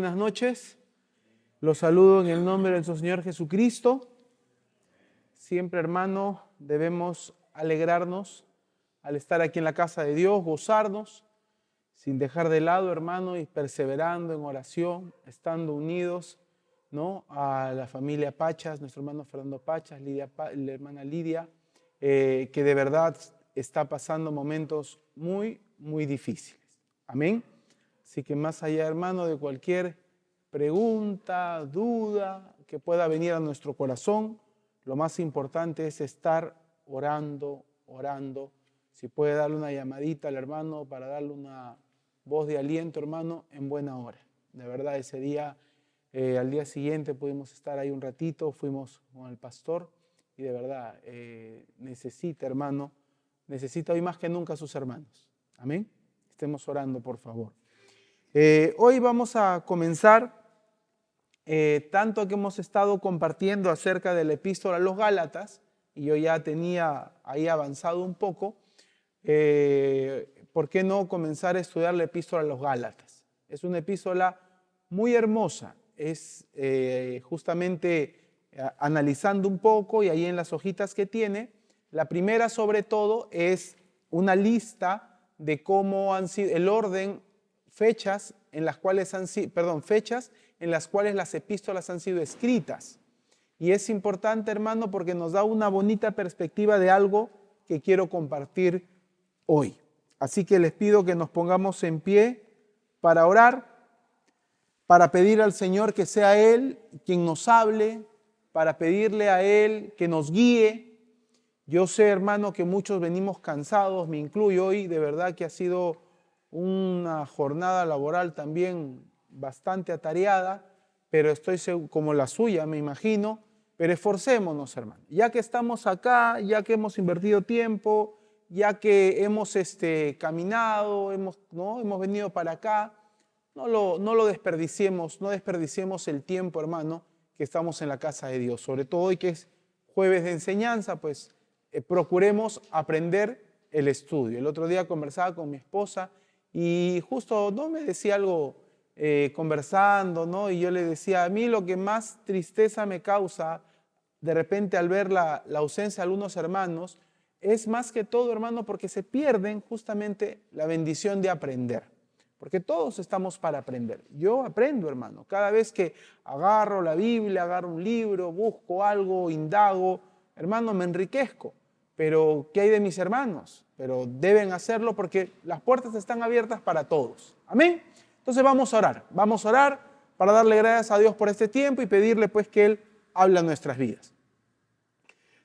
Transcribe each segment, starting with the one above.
buenas noches. Los saludo en el nombre de nuestro Señor Jesucristo. Siempre, hermano, debemos alegrarnos al estar aquí en la casa de Dios, gozarnos, sin dejar de lado, hermano, y perseverando en oración, estando unidos, ¿no?, a la familia Pachas, nuestro hermano Fernando Pachas, la hermana Lidia, que de verdad está pasando momentos muy, muy difíciles. Amén. Así que más allá, hermano, de cualquier pregunta, duda que pueda venir a nuestro corazón, lo más importante es estar orando. Si puede darle una llamadita al hermano para darle una voz de aliento, hermano, en buena hora. De verdad, ese día, al día siguiente pudimos estar ahí un ratito, fuimos con el pastor y de verdad necesita, hermano, necesita hoy más que nunca a sus hermanos. Amén. Estemos orando, por favor. Hoy vamos a comenzar, tanto que hemos estado compartiendo acerca de la epístola a los Gálatas, y yo ya tenía ahí avanzado un poco, ¿por qué no comenzar a estudiar la epístola a los Gálatas? Es una epístola muy hermosa, es justamente analizando un poco, y ahí en las hojitas que tiene, la primera sobre todo es una lista de cómo han sido, el orden, fechas en las cuales las epístolas han sido escritas. Y es importante, hermano, porque nos da una bonita perspectiva de algo que quiero compartir hoy. Así que les pido que nos pongamos en pie para orar, para pedir al Señor que sea Él quien nos hable, para pedirle a Él que nos guíe. Yo sé, hermano, que muchos venimos cansados, me incluyo hoy, de verdad que ha sido una jornada laboral también bastante atareada, pero estoy seguro, como la suya, me imagino, pero esforcémonos, hermano. Ya que estamos acá, ya que hemos invertido tiempo, ya que hemos caminado, hemos venido para acá, no lo desperdiciemos, no desperdiciemos el tiempo, hermano, que estamos en la casa de Dios. Sobre todo hoy que es jueves de enseñanza, pues procuremos aprender el estudio. El otro día conversaba con mi esposa y justo no me decía algo conversando, ¿no? Y yo le decía, a mí lo que más tristeza me causa de repente al ver la ausencia de algunos hermanos es más que todo, hermano, porque se pierden justamente la bendición de aprender. Porque todos estamos para aprender. Yo aprendo, hermano. Cada vez que agarro la Biblia, agarro un libro, busco algo, indago, hermano, me enriquezco. Pero, ¿qué hay de mis hermanos? Pero deben hacerlo porque las puertas están abiertas para todos. Amén. Entonces vamos a orar para darle gracias a Dios por este tiempo y pedirle pues que Él hable a nuestras vidas.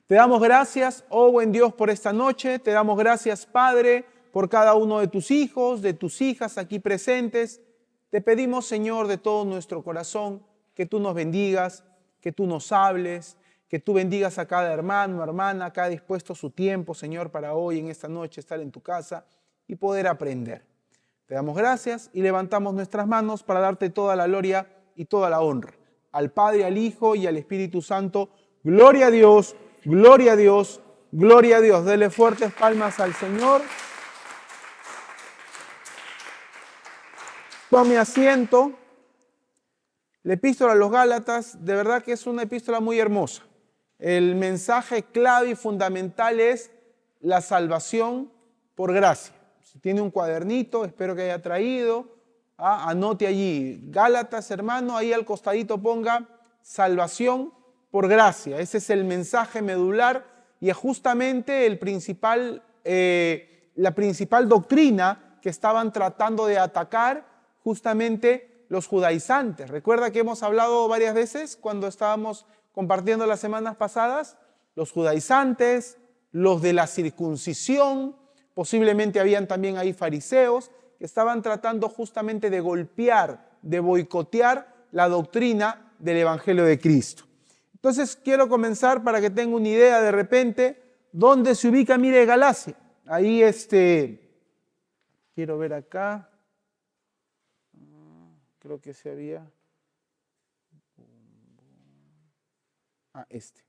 Te damos gracias, oh buen Dios, por esta noche. Te damos gracias, Padre, por cada uno de tus hijos, de tus hijas aquí presentes. Te pedimos, Señor, de todo nuestro corazón, que tú nos bendigas, que tú nos hables, que tú bendigas a cada hermano, hermana, que ha dispuesto su tiempo, Señor, para hoy, en esta noche, estar en tu casa y poder aprender. Te damos gracias y levantamos nuestras manos para darte toda la gloria y toda la honra. Al Padre, al Hijo y al Espíritu Santo, gloria a Dios, gloria a Dios, gloria a Dios. Dele fuertes palmas al Señor. Tome asiento. La epístola a los Gálatas, de verdad que es una epístola muy hermosa. El mensaje clave y fundamental es la salvación por gracia. Si tiene un cuadernito, espero que haya traído, anote allí. Gálatas, hermano, ahí al costadito ponga salvación por gracia. Ese es el mensaje medular y es justamente la principal doctrina que estaban tratando de atacar justamente los judaizantes. Recuerda que hemos hablado varias veces cuando estábamos compartiendo las semanas pasadas, los judaizantes, los de la circuncisión, posiblemente habían también ahí fariseos que estaban tratando justamente de golpear, de boicotear la doctrina del Evangelio de Cristo. Entonces quiero comenzar para que tenga una idea de repente dónde se ubica, mire, Galacia. Ahí quiero ver acá, creo que se había... Acá está.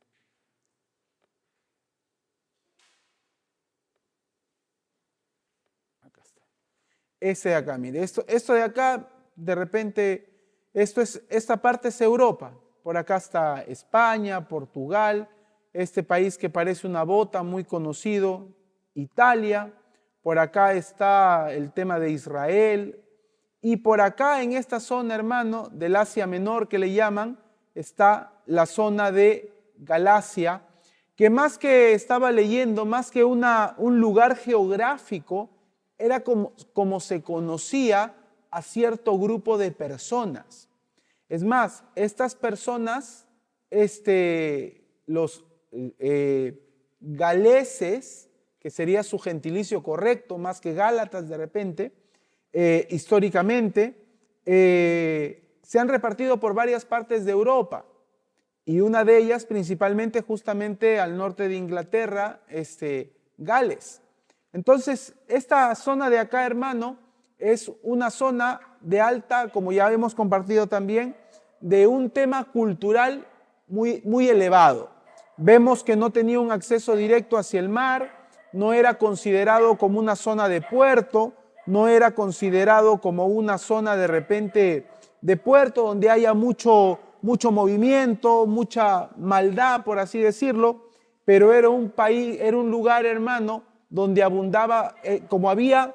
Ese de acá, mire, esto de acá de repente Esta parte es Europa. Por acá está España, Portugal, este país que parece una bota, muy conocido, Italia. Por acá está el tema de Israel. Y por acá, en esta zona, hermano, del Asia Menor que le llaman, está la zona de Galacia, que más que estaba leyendo, más que un lugar geográfico, era como se conocía a cierto grupo de personas. Es más, estas personas, los galeses, que sería su gentilicio correcto, más que gálatas de repente, históricamente, se han repartido por varias partes de Europa y una de ellas principalmente justamente al norte de Inglaterra, Gales. Entonces, esta zona de acá, hermano, es una zona de alta, como ya hemos compartido también, de un tema cultural muy, muy elevado. Vemos que no tenía un acceso directo hacia el mar, no era considerado como una zona de puerto, no era considerado como una zona de repente de puerto donde haya mucho movimiento, mucha maldad, por así decirlo, pero era un país, era un lugar, hermano, donde abundaba, como había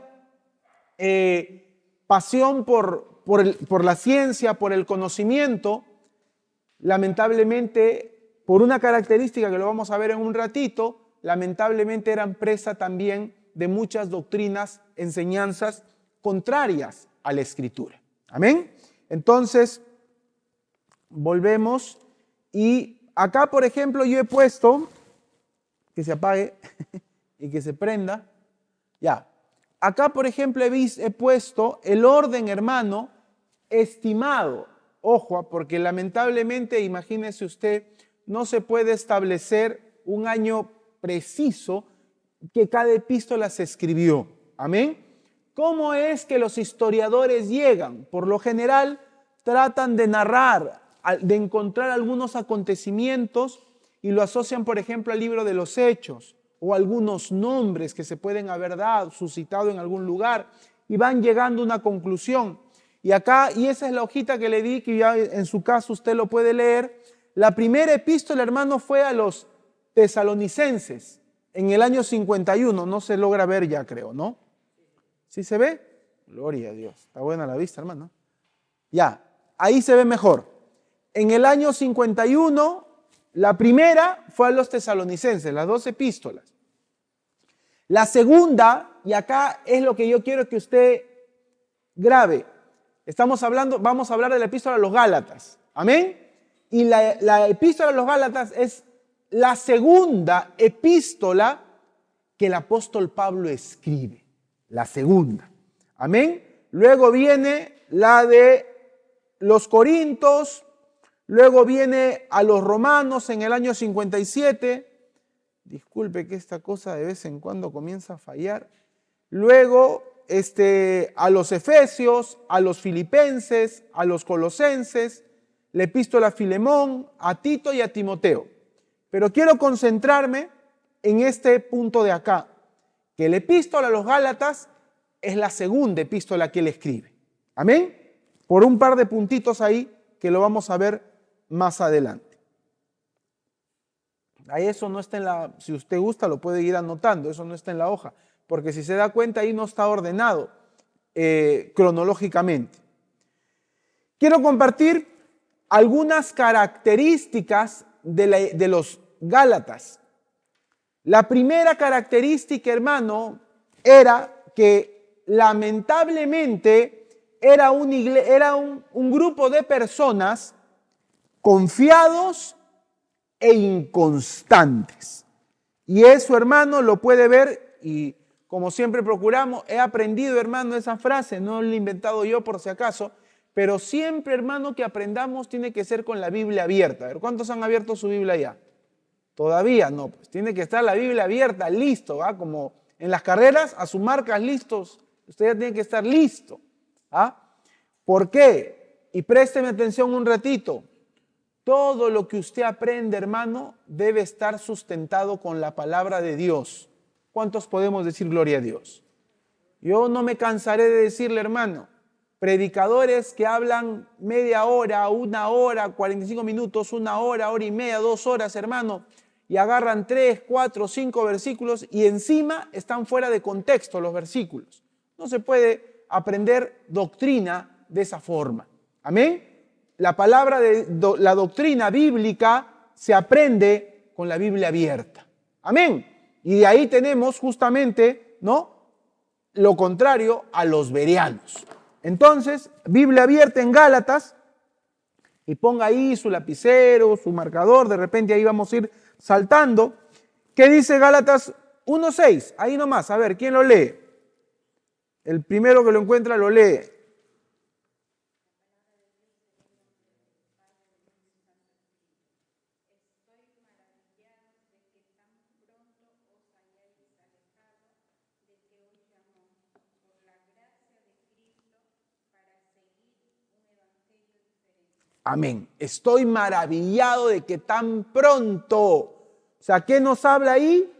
pasión por la ciencia, por el conocimiento, lamentablemente, por una característica que lo vamos a ver en un ratito, lamentablemente eran presa también de muchas doctrinas, enseñanzas contrarias a la Escritura. Amén. Entonces, volvemos y acá, por ejemplo, yo he puesto, que se apague y que se prenda, ya. Acá, por ejemplo, he puesto el orden, hermano, estimado. Ojo, porque lamentablemente, imagínese usted, no se puede establecer un año preciso que cada epístola se escribió. Amén. ¿Cómo es que los historiadores llegan? Por lo general, tratan de narrar, de encontrar algunos acontecimientos y lo asocian, por ejemplo, al libro de los Hechos o algunos nombres que se pueden haber dado, suscitado en algún lugar y van llegando a una conclusión. Y acá, y esa es la hojita que le di, que ya en su caso usted lo puede leer. La primera epístola, hermano, fue a los tesalonicenses en el año 51. No se logra ver ya, creo, ¿no? ¿Sí se ve? Gloria a Dios. Está buena la vista, hermano. Ya, ahí se ve mejor. En el año 51, la primera fue a los tesalonicenses, las 2 epístolas. La segunda, y acá es lo que yo quiero que usted grabe. Vamos a hablar de la epístola a los Gálatas. Amén. Y la epístola a los Gálatas es la segunda epístola que el apóstol Pablo escribe. La segunda. Amén. Luego viene la de los Corintios, luego viene a los Romanos en el año 57. Disculpe que esta cosa de vez en cuando comienza a fallar. Luego a los Efesios, a los Filipenses, a los Colosenses, la epístola a Filemón, a Tito y a Timoteo. Pero quiero concentrarme en este punto de acá, que la epístola a los Gálatas es la segunda epístola que él escribe. Amén. Por un par de puntitos ahí que lo vamos a ver más adelante. Ahí eso no está en la, si usted gusta lo puede ir anotando, eso no está en la hoja, porque si se da cuenta ahí no está ordenado cronológicamente. Quiero compartir algunas características de los Gálatas. La primera característica, hermano, era que lamentablemente era un grupo de personas confiados e inconstantes. Y eso, hermano, lo puede ver y como siempre procuramos, he aprendido, hermano, esa frase, no la he inventado yo por si acaso, pero siempre, hermano, que aprendamos tiene que ser con la Biblia abierta. A ver, ¿cuántos han abierto su Biblia ya? Todavía no, pues tiene que estar la Biblia abierta, listo, ¿va? Como en las carreras, a sus marcas listos, usted ya tiene que estar listo. ¿Ah? ¿Por qué? Y présteme atención un ratito. Todo lo que usted aprende, hermano, debe estar sustentado con la palabra de Dios. ¿Cuántos podemos decir gloria a Dios? Yo no me cansaré de decirle, hermano, predicadores que hablan media hora, 1 hora, 45 minutos, 1 hora, hora y media, 2 horas, hermano, y agarran 3, 4, 5 versículos y encima están fuera de contexto los versículos. No se puede aprender doctrina de esa forma. Amén. La la doctrina bíblica se aprende con la Biblia abierta. Amén. Y de ahí tenemos justamente, ¿no?, lo contrario a los bereanos. Entonces, Biblia abierta en Gálatas, y ponga ahí su lapicero, su marcador, de repente ahí vamos a ir saltando. ¿Qué dice Gálatas 1:6? Ahí nomás, a ver, ¿quién lo lee? El primero que lo encuentra lo lee. Amén. Estoy maravillado de que tan pronto. O sea, ¿qué nos habla ahí?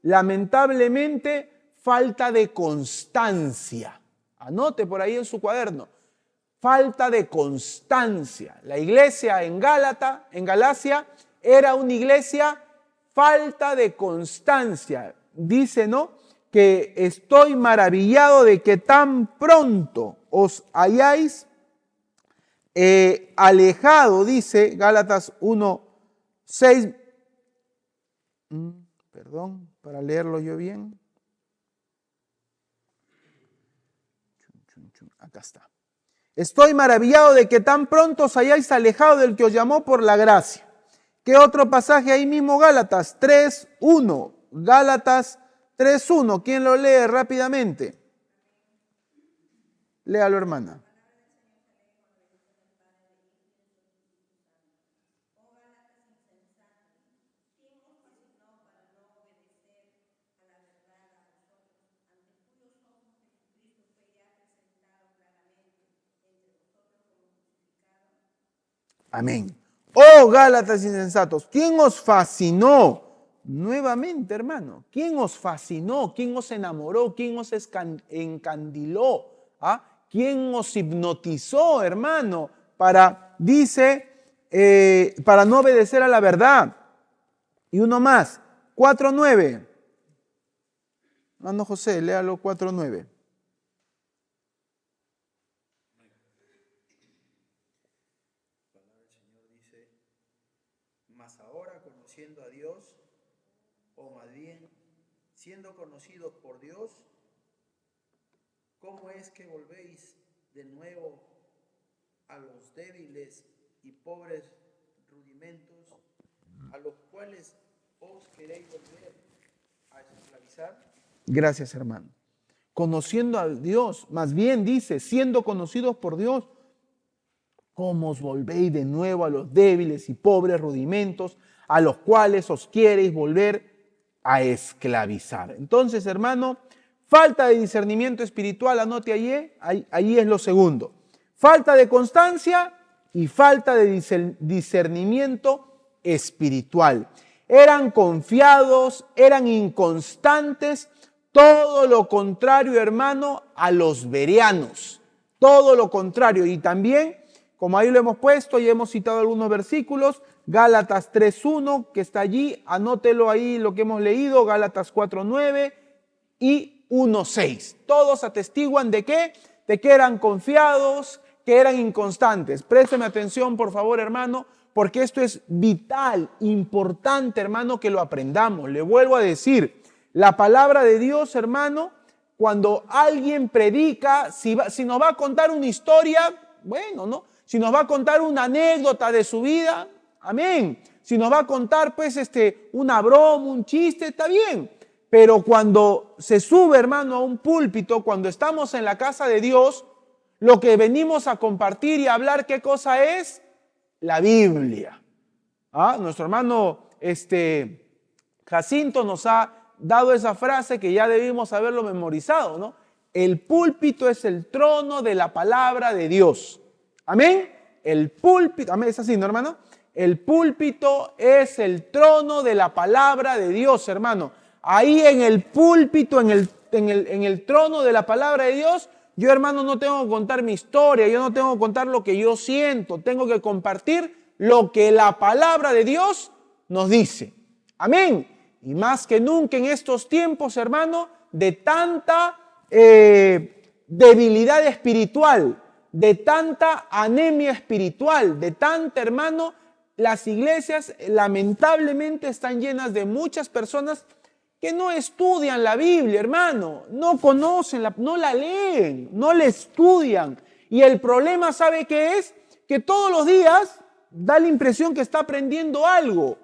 Lamentablemente, falta de constancia. Anote por ahí en su cuaderno. Falta de constancia. La iglesia en Galacia, era una iglesia falta de constancia. Dice, ¿no?, que estoy maravillado de que tan pronto os hayáis alejado, dice Gálatas 1:6. Perdón, para leerlo yo bien. Acá está. Estoy maravillado de que tan pronto os hayáis alejado del que os llamó por la gracia. ¿Qué otro pasaje ahí mismo? Gálatas 3:1. Gálatas 3:1. ¿Quién lo lee rápidamente? Léalo, hermana. Amén. Oh, Gálatas insensatos, ¿quién os fascinó? Nuevamente, hermano, ¿quién os fascinó? ¿Quién os enamoró? ¿Quién os encandiló? ¿Ah? ¿Quién os hipnotizó, hermano? Para no obedecer a la verdad. Y uno más, 4:9. Hermano José, léalo 4:9. Mas ahora conociendo a Dios, o más bien siendo conocidos por Dios, ¿cómo es que volvéis de nuevo a los débiles y pobres rudimentos, a los cuales os queréis volver a esclavizar? Gracias, hermano. Conociendo a Dios, más bien dice, siendo conocidos por Dios, ¿cómo os volvéis de nuevo a los débiles y pobres rudimentos a los cuales os queréis volver a esclavizar? Entonces, hermano, falta de discernimiento espiritual, anote ahí es lo segundo. Falta de constancia y falta de discernimiento espiritual. Eran confiados, eran inconstantes, todo lo contrario, hermano, a los bereanos. Todo lo contrario. Y también, como ahí lo hemos puesto y hemos citado algunos versículos, Gálatas 3:1, que está allí, anótelo ahí lo que hemos leído, Gálatas 4:9 y 1:6. Todos atestiguan ¿de qué? De que eran confiados, que eran inconstantes. Présteme atención, por favor, hermano, porque esto es vital, importante, hermano, que lo aprendamos. Le vuelvo a decir, la palabra de Dios, hermano, cuando alguien predica, si nos va a contar una historia, bueno, ¿no? Si nos va a contar una anécdota de su vida, amén. Si nos va a contar, pues, una broma, un chiste, está bien. Pero cuando se sube, hermano, a un púlpito, cuando estamos en la casa de Dios, lo que venimos a compartir y a hablar, ¿qué cosa es? La Biblia. Nuestro hermano Jacinto nos ha dado esa frase que ya debimos haberlo memorizado, ¿no? El púlpito es el trono de la palabra de Dios. Amén. El púlpito, amén, es así, ¿no, hermano? El púlpito es el trono de la palabra de Dios, hermano. Ahí en el púlpito, en el trono de la palabra de Dios, Yo, hermano, no tengo que contar mi historia, yo no tengo que contar lo que yo siento, tengo que compartir lo que la palabra de Dios nos dice. Amén. Y más que nunca en estos tiempos, hermano, de tanta debilidad espiritual, de tanta anemia espiritual, de tanta, hermano, las iglesias lamentablemente están llenas de muchas personas que no estudian la Biblia, hermano, no conocen, no la leen, no la estudian. Y el problema, ¿sabe qué es? Que todos los días da la impresión que está aprendiendo algo,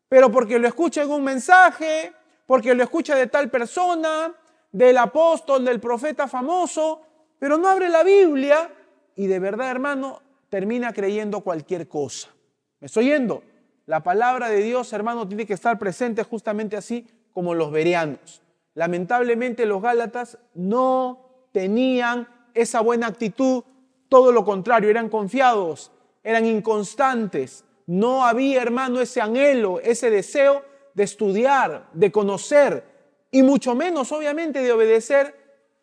pero porque lo escucha en un mensaje, porque lo escucha de tal persona, del apóstol, del profeta famoso, pero no abre la Biblia y de verdad, hermano, termina creyendo cualquier cosa. ¿Me estoy yendo? La palabra de Dios, hermano, tiene que estar presente justamente así como los bereanos. Lamentablemente los gálatas no tenían esa buena actitud, todo lo contrario, eran confiados, eran inconstantes. No había, hermano, ese anhelo, ese deseo de estudiar, de conocer y mucho menos, obviamente, de obedecer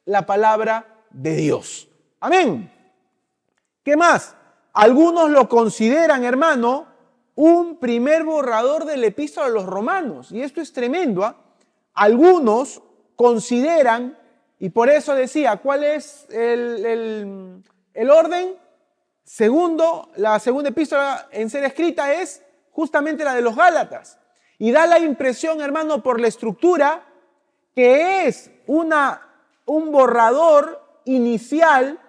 la palabra de Dios. Amén. ¿Qué más? Algunos lo consideran, hermano, un primer borrador del epístola a los romanos. Y esto es tremendo, ¿eh? Algunos consideran, y por eso decía, ¿cuál es el orden? La segunda epístola en ser escrita es justamente la de los Gálatas. Y da la impresión, hermano, por la estructura, que es un borrador inicial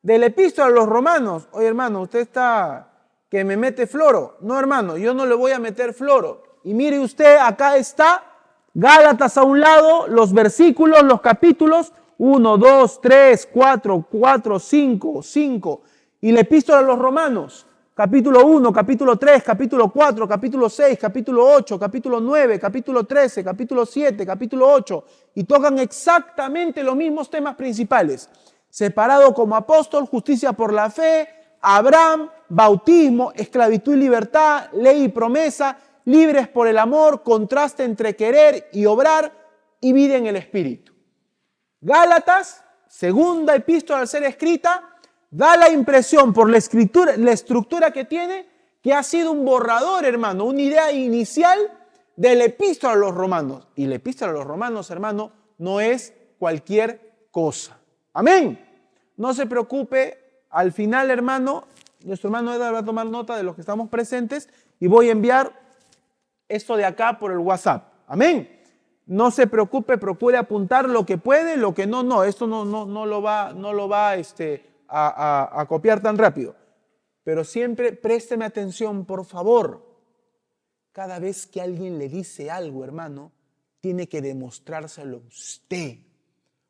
del epístola a los romanos. Oye, hermano, usted está que me mete floro. No, hermano, yo no le voy a meter floro. Y mire usted, acá está Gálatas a un lado, los versículos, los capítulos, 1, 2, 3, 4, 5. Y la epístola a los romanos, capítulo 1, capítulo 3, capítulo 4, capítulo 6, capítulo 8, capítulo 9, capítulo 13, capítulo 7, capítulo 8. Y tocan exactamente los mismos temas principales. Separado como apóstol, justicia por la fe, Abraham, bautismo, esclavitud y libertad, ley y promesa, libres por el amor, contraste entre querer y obrar y vida en el Espíritu. Gálatas, segunda epístola al ser escrita, da la impresión por la estructura que tiene, que ha sido un borrador, hermano, una idea inicial de la epístola a los romanos. Y la epístola a los romanos, hermano, no es cualquier cosa. Amén. No se preocupe, al final, hermano, nuestro hermano Edgar va a tomar nota de los que estamos presentes y voy a enviar esto de acá por el WhatsApp. Amén. No se preocupe, procure apuntar lo que puede, lo que no. Esto no lo va a copiar tan rápido. Pero siempre présteme atención, por favor. Cada vez que alguien le dice algo, hermano, tiene que demostrárselo usted.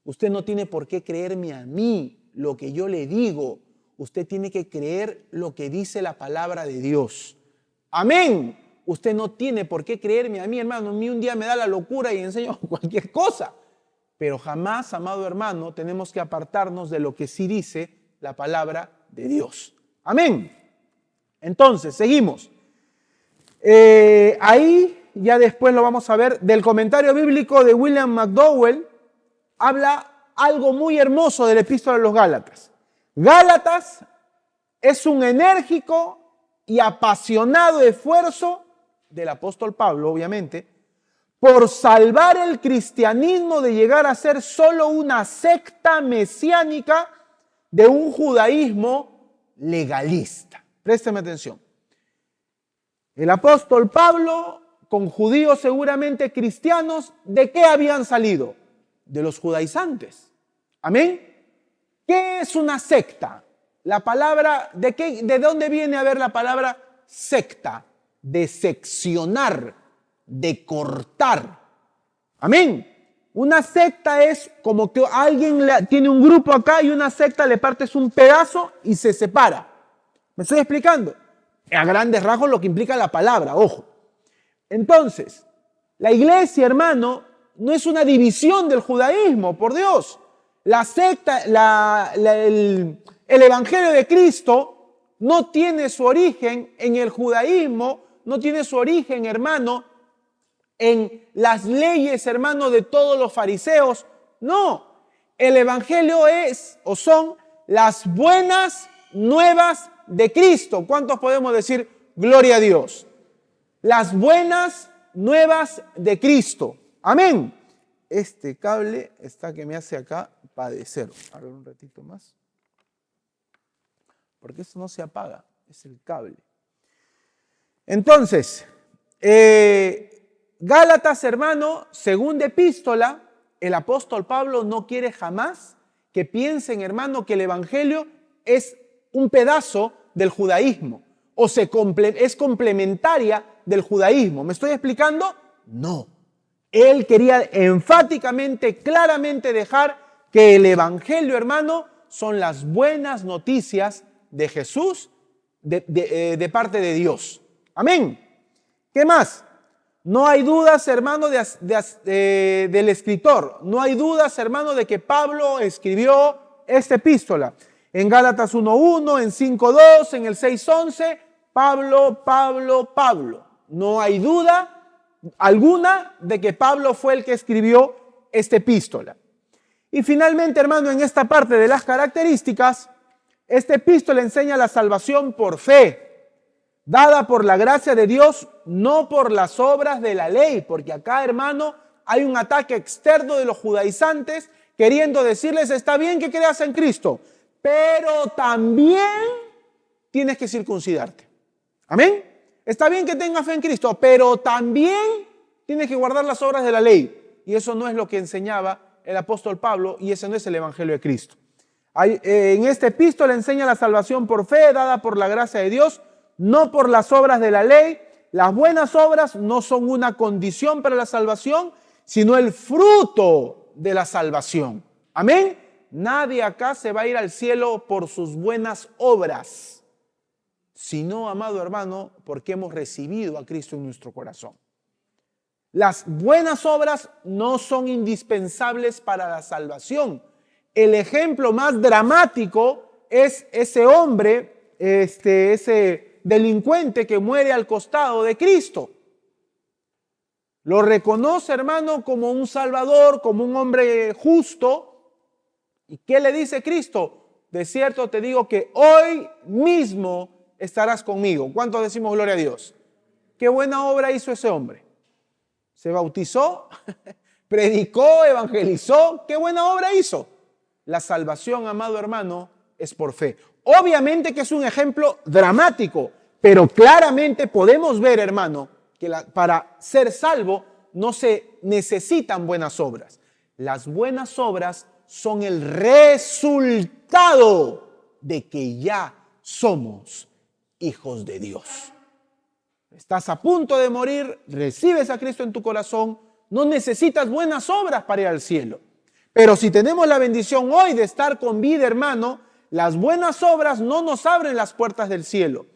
Usted no tiene por qué creerme a mí lo que yo le digo. Usted tiene que creer lo que dice la palabra de Dios. Amén. Usted no tiene por qué creerme a mí, hermano. A mí un día me da la locura y enseño cualquier cosa. Pero jamás, amado hermano, tenemos que apartarnos de lo que sí dice la palabra de Dios. Amén. Entonces, seguimos. Ahí, ya después lo vamos a ver, del comentario bíblico de William McDowell, habla algo muy hermoso de la epístola a los Gálatas. Gálatas es un enérgico y apasionado esfuerzo del apóstol Pablo, obviamente, por salvar el cristianismo de llegar a ser solo una secta mesiánica de un judaísmo legalista. Présteme atención. El apóstol Pablo, con judíos seguramente cristianos, ¿de qué habían salido? De los judaizantes. ¿Amén? ¿Qué es una secta? La palabra, ¿de dónde viene a ver la palabra secta? De seccionar, de cortar. Amén. Una secta es como que alguien tiene un grupo acá y una secta le partes un pedazo y se separa. ¿Me estoy explicando? A grandes rasgos lo que implica la palabra, ojo. Entonces, la iglesia, hermano, no es una división del judaísmo, por Dios. La secta, el evangelio de Cristo no tiene su origen en el judaísmo, no tiene su origen, hermano, en las leyes, hermano, de todos los fariseos. No, El Evangelio es o son las buenas nuevas de Cristo. ¿Cuántos podemos decir gloria a Dios? Las buenas nuevas de Cristo. Amén. Este cable está que me hace acá padecer. A ver un ratito más. Porque esto no se apaga, es el cable. Entonces, Gálatas, hermano, segunda epístola, el apóstol Pablo no quiere jamás que piensen, hermano, que el Evangelio es un pedazo del judaísmo o es complementaria del judaísmo. ¿Me estoy explicando? No. Él quería enfáticamente, claramente dejar que el Evangelio, hermano, son las buenas noticias de Jesús de parte de Dios. Amén. ¿Qué más? No hay dudas, hermano, del escritor. No hay dudas, hermano, de que Pablo escribió esta epístola. En Gálatas 1:1, en 5:2, en el 6:11, Pablo. No hay duda alguna de que Pablo fue el que escribió esta epístola. Y finalmente, hermano, en esta parte de las características, esta epístola enseña la salvación por fe, dada por la gracia de Dios, no por las obras de la ley, porque acá, hermano, hay un ataque externo de los judaizantes queriendo decirles, está bien que creas en Cristo, pero también tienes que circuncidarte. Amén. Está bien que tengas fe en Cristo, pero también tienes que guardar las obras de la ley. Y eso no es lo que enseñaba el apóstol Pablo, y ese no es el Evangelio de Cristo. En esta epístola enseña la salvación por fe, dada por la gracia de Dios, no por las obras de la ley. Las buenas obras no son una condición para la salvación, sino el fruto de la salvación. Amén. Nadie acá se va a ir al cielo por sus buenas obras, sino, amado hermano, porque hemos recibido a Cristo en nuestro corazón. Las buenas obras no son indispensables para la salvación. El ejemplo más dramático es ese hombre, ese delincuente que muere al costado de Cristo. Lo reconoce, hermano, como un salvador, como un hombre justo. ¿Y qué le dice Cristo? De cierto te digo que hoy mismo estarás conmigo. ¿Cuántos decimos gloria a Dios? ¿Qué buena obra hizo ese hombre? Se bautizó, predicó, evangelizó. ¿Qué buena obra hizo? La salvación, amado hermano, es por fe. Obviamente que es un ejemplo dramático, pero claramente podemos ver, hermano, que para ser salvo no se necesitan buenas obras. Las buenas obras son el resultado de que ya somos hijos de Dios. Estás a punto de morir, recibes a Cristo en tu corazón, no necesitas buenas obras para ir al cielo. Pero si tenemos la bendición hoy de estar con vida, hermano, las buenas obras no nos abren las puertas del cielo.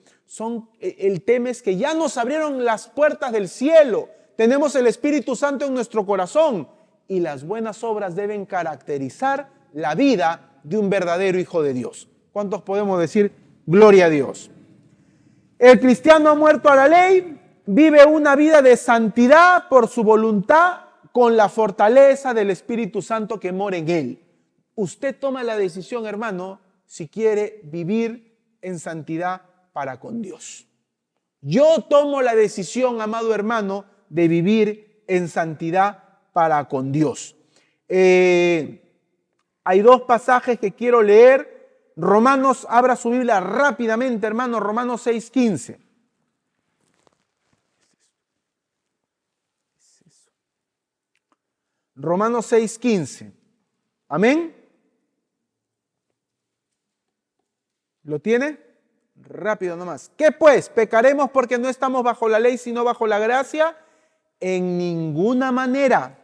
El tema es que ya nos abrieron las puertas del cielo. Tenemos el Espíritu Santo en nuestro corazón y las buenas obras deben caracterizar la vida de un verdadero hijo de Dios. ¿Cuántos podemos decir gloria a Dios? El cristiano muerto a la ley vive una vida de santidad por su voluntad con la fortaleza del Espíritu Santo que mora en él. Usted toma la decisión, hermano, si quiere vivir en santidad para con Dios. Yo tomo la decisión, amado hermano, de vivir en santidad para con Dios. Hay dos pasajes que quiero leer. Romanos, abra su Biblia rápidamente, hermano, Romanos 6:15. Romanos 6:15. Amén. ¿Lo tiene? Rápido nomás. ¿Qué pues? ¿Pecaremos porque no estamos bajo la ley, sino bajo la gracia? En ninguna manera.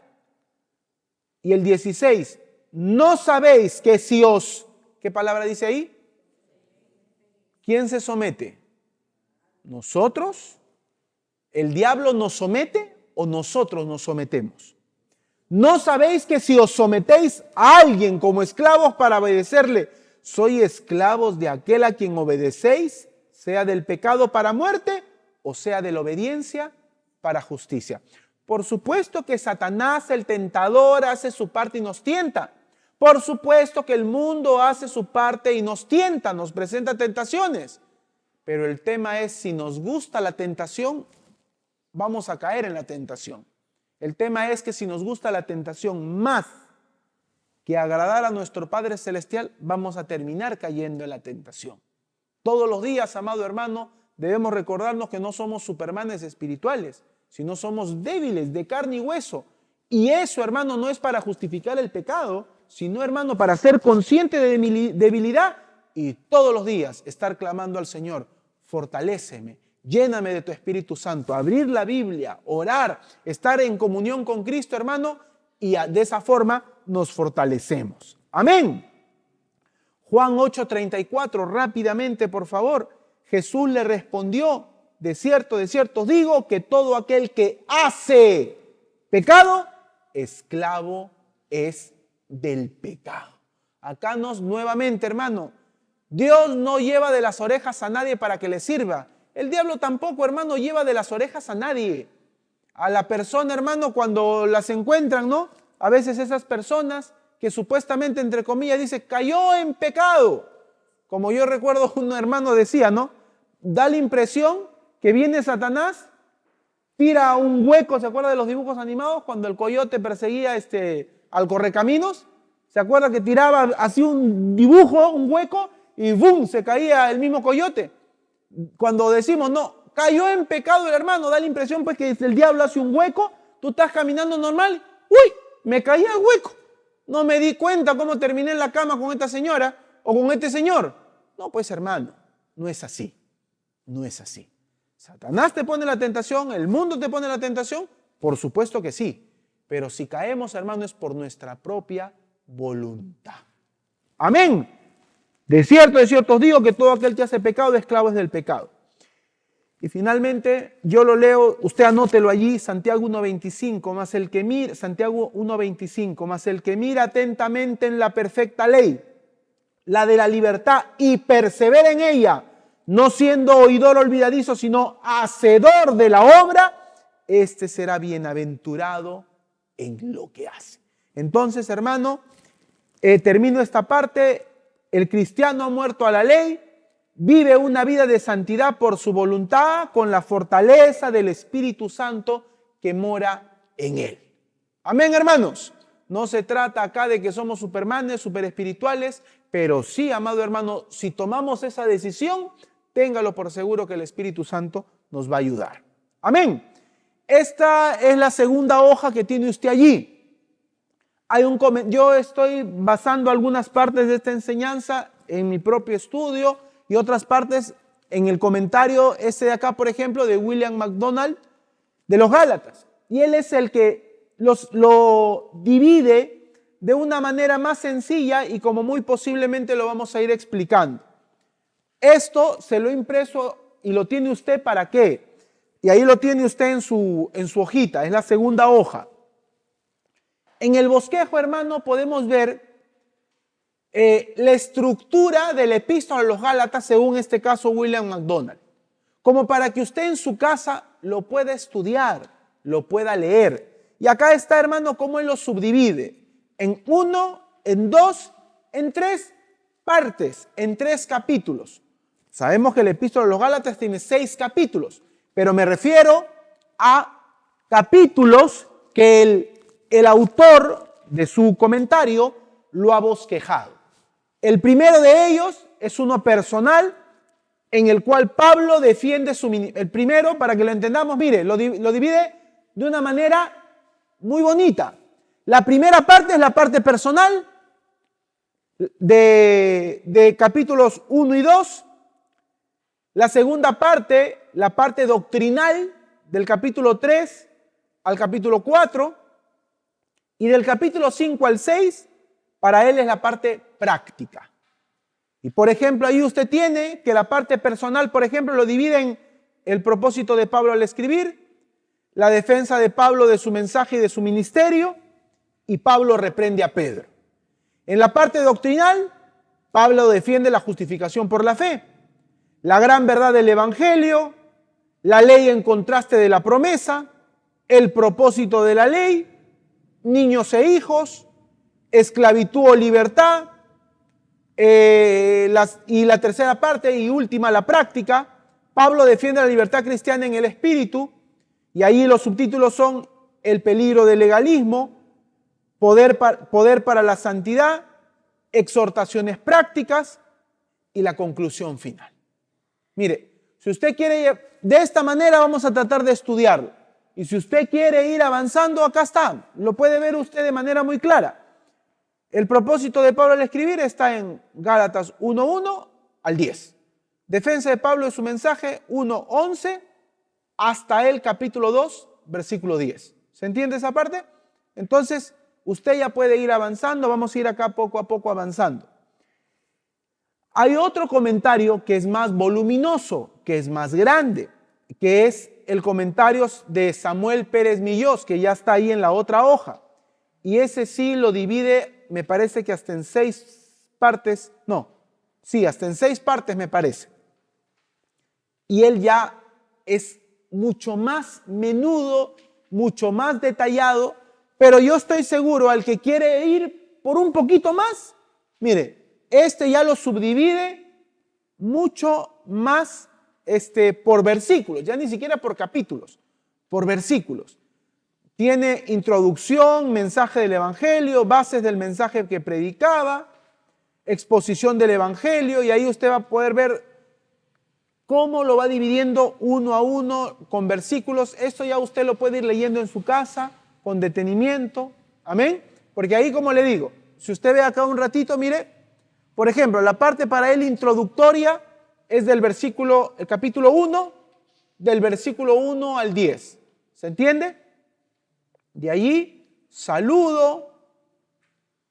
Y el 16. ¿No sabéis que si os... ¿Qué palabra dice ahí? ¿Quién se somete? ¿Nosotros? ¿El diablo nos somete o nosotros nos sometemos? ¿No sabéis que si os sometéis a alguien como esclavos para obedecerle, sois esclavos de aquel a quien obedecéis, sea del pecado para muerte o sea de la obediencia para justicia? Por supuesto que Satanás, el tentador, hace su parte y nos tienta, Por supuesto que el mundo hace su parte y nos tienta, nos presenta tentaciones. Pero el tema es, si nos gusta la tentación, vamos a caer en la tentación. El tema es que si nos gusta la tentación más que agradar a nuestro Padre Celestial, vamos a terminar cayendo en la tentación. Todos los días, amado hermano, debemos recordarnos que no somos supermanes espirituales, sino somos débiles de carne y hueso. Y eso, hermano, no es para justificar el pecado, sino, hermano, para ser consciente de mi debilidad y todos los días estar clamando al Señor: fortaléceme, lléname de tu Espíritu Santo, abrir la Biblia, orar, estar en comunión con Cristo, hermano, y de esa forma nos fortalecemos. Amén. Juan 8:34, rápidamente, por favor. Jesús le respondió: de cierto os digo que todo aquel que hace pecado, esclavo es del pecado. Acá nuevamente, hermano, Dios no lleva de las orejas a nadie para que le sirva. El diablo tampoco, hermano, lleva de las orejas a nadie. A la persona, hermano, cuando las encuentran, ¿no? A veces esas personas que supuestamente, entre comillas, dice, cayó en pecado. Como yo recuerdo, un hermano decía, ¿no? Da la impresión que viene Satanás, tira un hueco. ¿Se acuerda de los dibujos animados? Cuando el coyote perseguía al correcaminos. ¿Se acuerda que tiraba así un dibujo, un hueco, y ¡bum!, se caía el mismo coyote? Cuando decimos, no, cayó en pecado el hermano, da la impresión pues que el diablo hace un hueco, tú estás caminando normal, ¡uy!, me caí al hueco. No me di cuenta cómo terminé en la cama con esta señora o con este señor. No, pues hermano, no es así. No es así. ¿Satanás te pone la tentación? ¿El mundo te pone la tentación? Por supuesto que sí. Pero si caemos, hermano, es por nuestra propia voluntad. Amén. De cierto os digo que todo aquel que hace pecado, de esclavo es del pecado. Y finalmente, yo lo leo, usted anótelo allí, Santiago 1:25, más el que mira, Santiago 1:25, más el que mira atentamente en la perfecta ley, la de la libertad, y persevera en ella, no siendo oidor olvidadizo, sino hacedor de la obra, este será bienaventurado en lo que hace. Entonces, hermano, termino esta parte. El cristiano ha muerto a la ley, vive una vida de santidad por su voluntad, con la fortaleza del Espíritu Santo que mora en él. Amén, hermanos. No se trata acá de que somos supermanes, super espirituales, pero sí, amado hermano, si tomamos esa decisión, téngalo por seguro que el Espíritu Santo nos va a ayudar. Amén. Esta es la segunda hoja que tiene usted allí. Yo estoy basando algunas partes de esta enseñanza en mi propio estudio y otras partes en el comentario de acá, por ejemplo, de William MacDonald de los Gálatas. Y él es el que lo divide de una manera más sencilla y como muy posiblemente lo vamos a ir explicando. Esto se lo he impreso y lo tiene usted ¿para qué? Y ahí lo tiene usted en su hojita, es la segunda hoja. En el bosquejo, hermano, podemos ver la estructura de la epístola a los Gálatas, según este caso William MacDonald, como para que usted en su casa lo pueda estudiar, lo pueda leer. Y acá está, hermano, cómo él lo subdivide en 1, en 2, en 3 partes, en 3 capítulos. Sabemos que la epístola a los Gálatas tiene 6 capítulos, pero me refiero a capítulos que el autor de su comentario lo ha bosquejado. El primero de ellos es uno personal en el cual Pablo defiende su ministerio. El primero, para que lo entendamos, mire, lo divide de una manera muy bonita. La primera parte es la parte personal de capítulos 1 y 2. La segunda parte, la parte doctrinal del capítulo 3 al capítulo 4. Y del capítulo 5 al 6, para él es la parte práctica. Y por ejemplo, ahí usted tiene que la parte personal, por ejemplo, lo divide en el propósito de Pablo al escribir, la defensa de Pablo de su mensaje y de su ministerio, y Pablo reprende a Pedro. En la parte doctrinal, Pablo defiende la justificación por la fe, la gran verdad del Evangelio, la ley en contraste de la promesa, el propósito de la ley, niños e hijos, esclavitud o libertad, y la tercera parte y última, la práctica. Pablo defiende la libertad cristiana en el espíritu, y ahí los subtítulos son el peligro del legalismo, poder para la santidad, exhortaciones prácticas y la conclusión final. Mire, si usted quiere, de esta manera vamos a tratar de estudiarlo. Y si usted quiere ir avanzando, acá está. Lo puede ver usted de manera muy clara. El propósito de Pablo al escribir está en Gálatas 1:1 al 10. Defensa de Pablo de su mensaje 1:11 hasta el capítulo 2, versículo 10. ¿Se entiende esa parte? Entonces, usted ya puede ir avanzando. Vamos a ir acá poco a poco avanzando. Hay otro comentario que es más voluminoso, que es más grande, que es el comentario de Samuel Pérez Millós, que ya está ahí en la otra hoja. Y ese sí lo divide, me parece que hasta en 6 partes, hasta en 6 partes me parece. Y él ya es mucho más menudo, mucho más detallado, pero yo estoy seguro, al que quiere ir por un poquito más, mire, este ya lo subdivide mucho más por versículos, ya ni siquiera por capítulos, por versículos. Tiene introducción, mensaje del Evangelio, bases del mensaje que predicaba, exposición del Evangelio, y ahí usted va a poder ver cómo lo va dividiendo uno a uno con versículos. Esto ya usted lo puede ir leyendo en su casa con detenimiento. Amén. Porque ahí, como le digo, si usted ve acá un ratito, mire, por ejemplo, la parte para él introductoria es del el capítulo 1, del versículo 1 al 10. ¿Se entiende? De allí, saludo,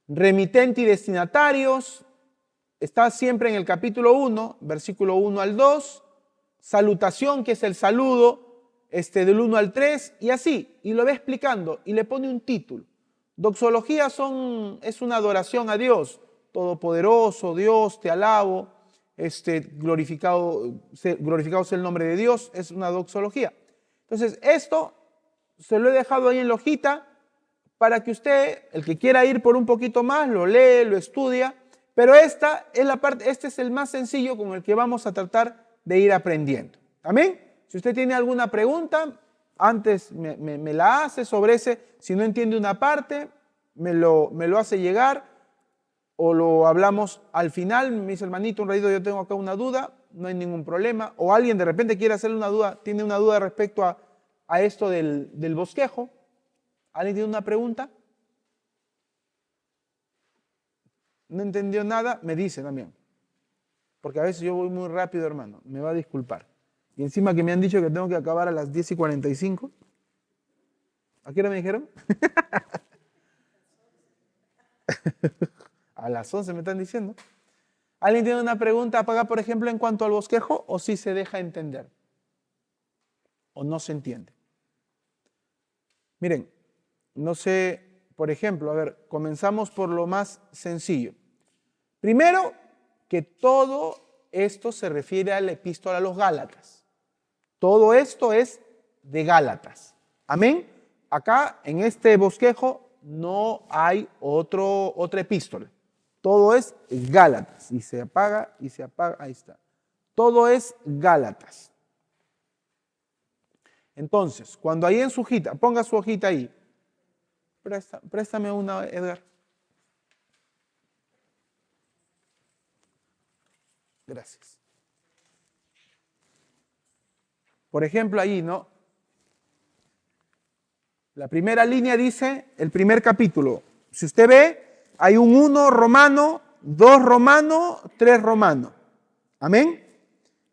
remitente y destinatarios, está siempre en el capítulo 1, versículo 1 al 2, salutación, que es el saludo, del 1 al 3, y así, y lo va explicando, y le pone un título. Doxología es una adoración a Dios, todopoderoso, Dios, te alabo, glorificado sea el nombre de Dios, es una doxología. Entonces, esto se lo he dejado ahí en la hojita para que usted, el que quiera ir por un poquito más, lo lee, lo estudia, pero esta es la parte, este es el más sencillo con el que vamos a tratar de ir aprendiendo. ¿Amén? Si usted tiene alguna pregunta, antes me la hace sobre ese. Si no entiende una parte, me lo hace llegar o lo hablamos al final. Me dice, hermanito, un ratito, yo tengo acá una duda, no hay ningún problema. O alguien de repente quiere hacerle una duda, tiene una duda respecto a esto del bosquejo. ¿Alguien tiene una pregunta? ¿No entendió nada? Me dice también. Porque a veces yo voy muy rápido, hermano. Me va a disculpar. Y encima que me han dicho que tengo que acabar a las 10:45. ¿A qué hora me dijeron? A las 11 me están diciendo. ¿Alguien tiene una pregunta para acá, por ejemplo, en cuanto al bosquejo? ¿O si se deja entender? ¿O no se entiende? Miren, no sé, por ejemplo, a ver, comenzamos por lo más sencillo. Primero, que todo esto se refiere a la epístola a los Gálatas. Todo esto es de Gálatas. Amén. Acá, en este bosquejo, no hay otra epístola. Todo es Gálatas. Y se apaga, ahí está. Todo es Gálatas. Entonces, cuando ahí en su hojita, ponga su hojita ahí. Préstame una, Edgar. Gracias. Por ejemplo, ahí, ¿no? La primera línea dice, el primer capítulo. Si usted ve, hay un 1 romano, 2 romano, 3 romano. Amén.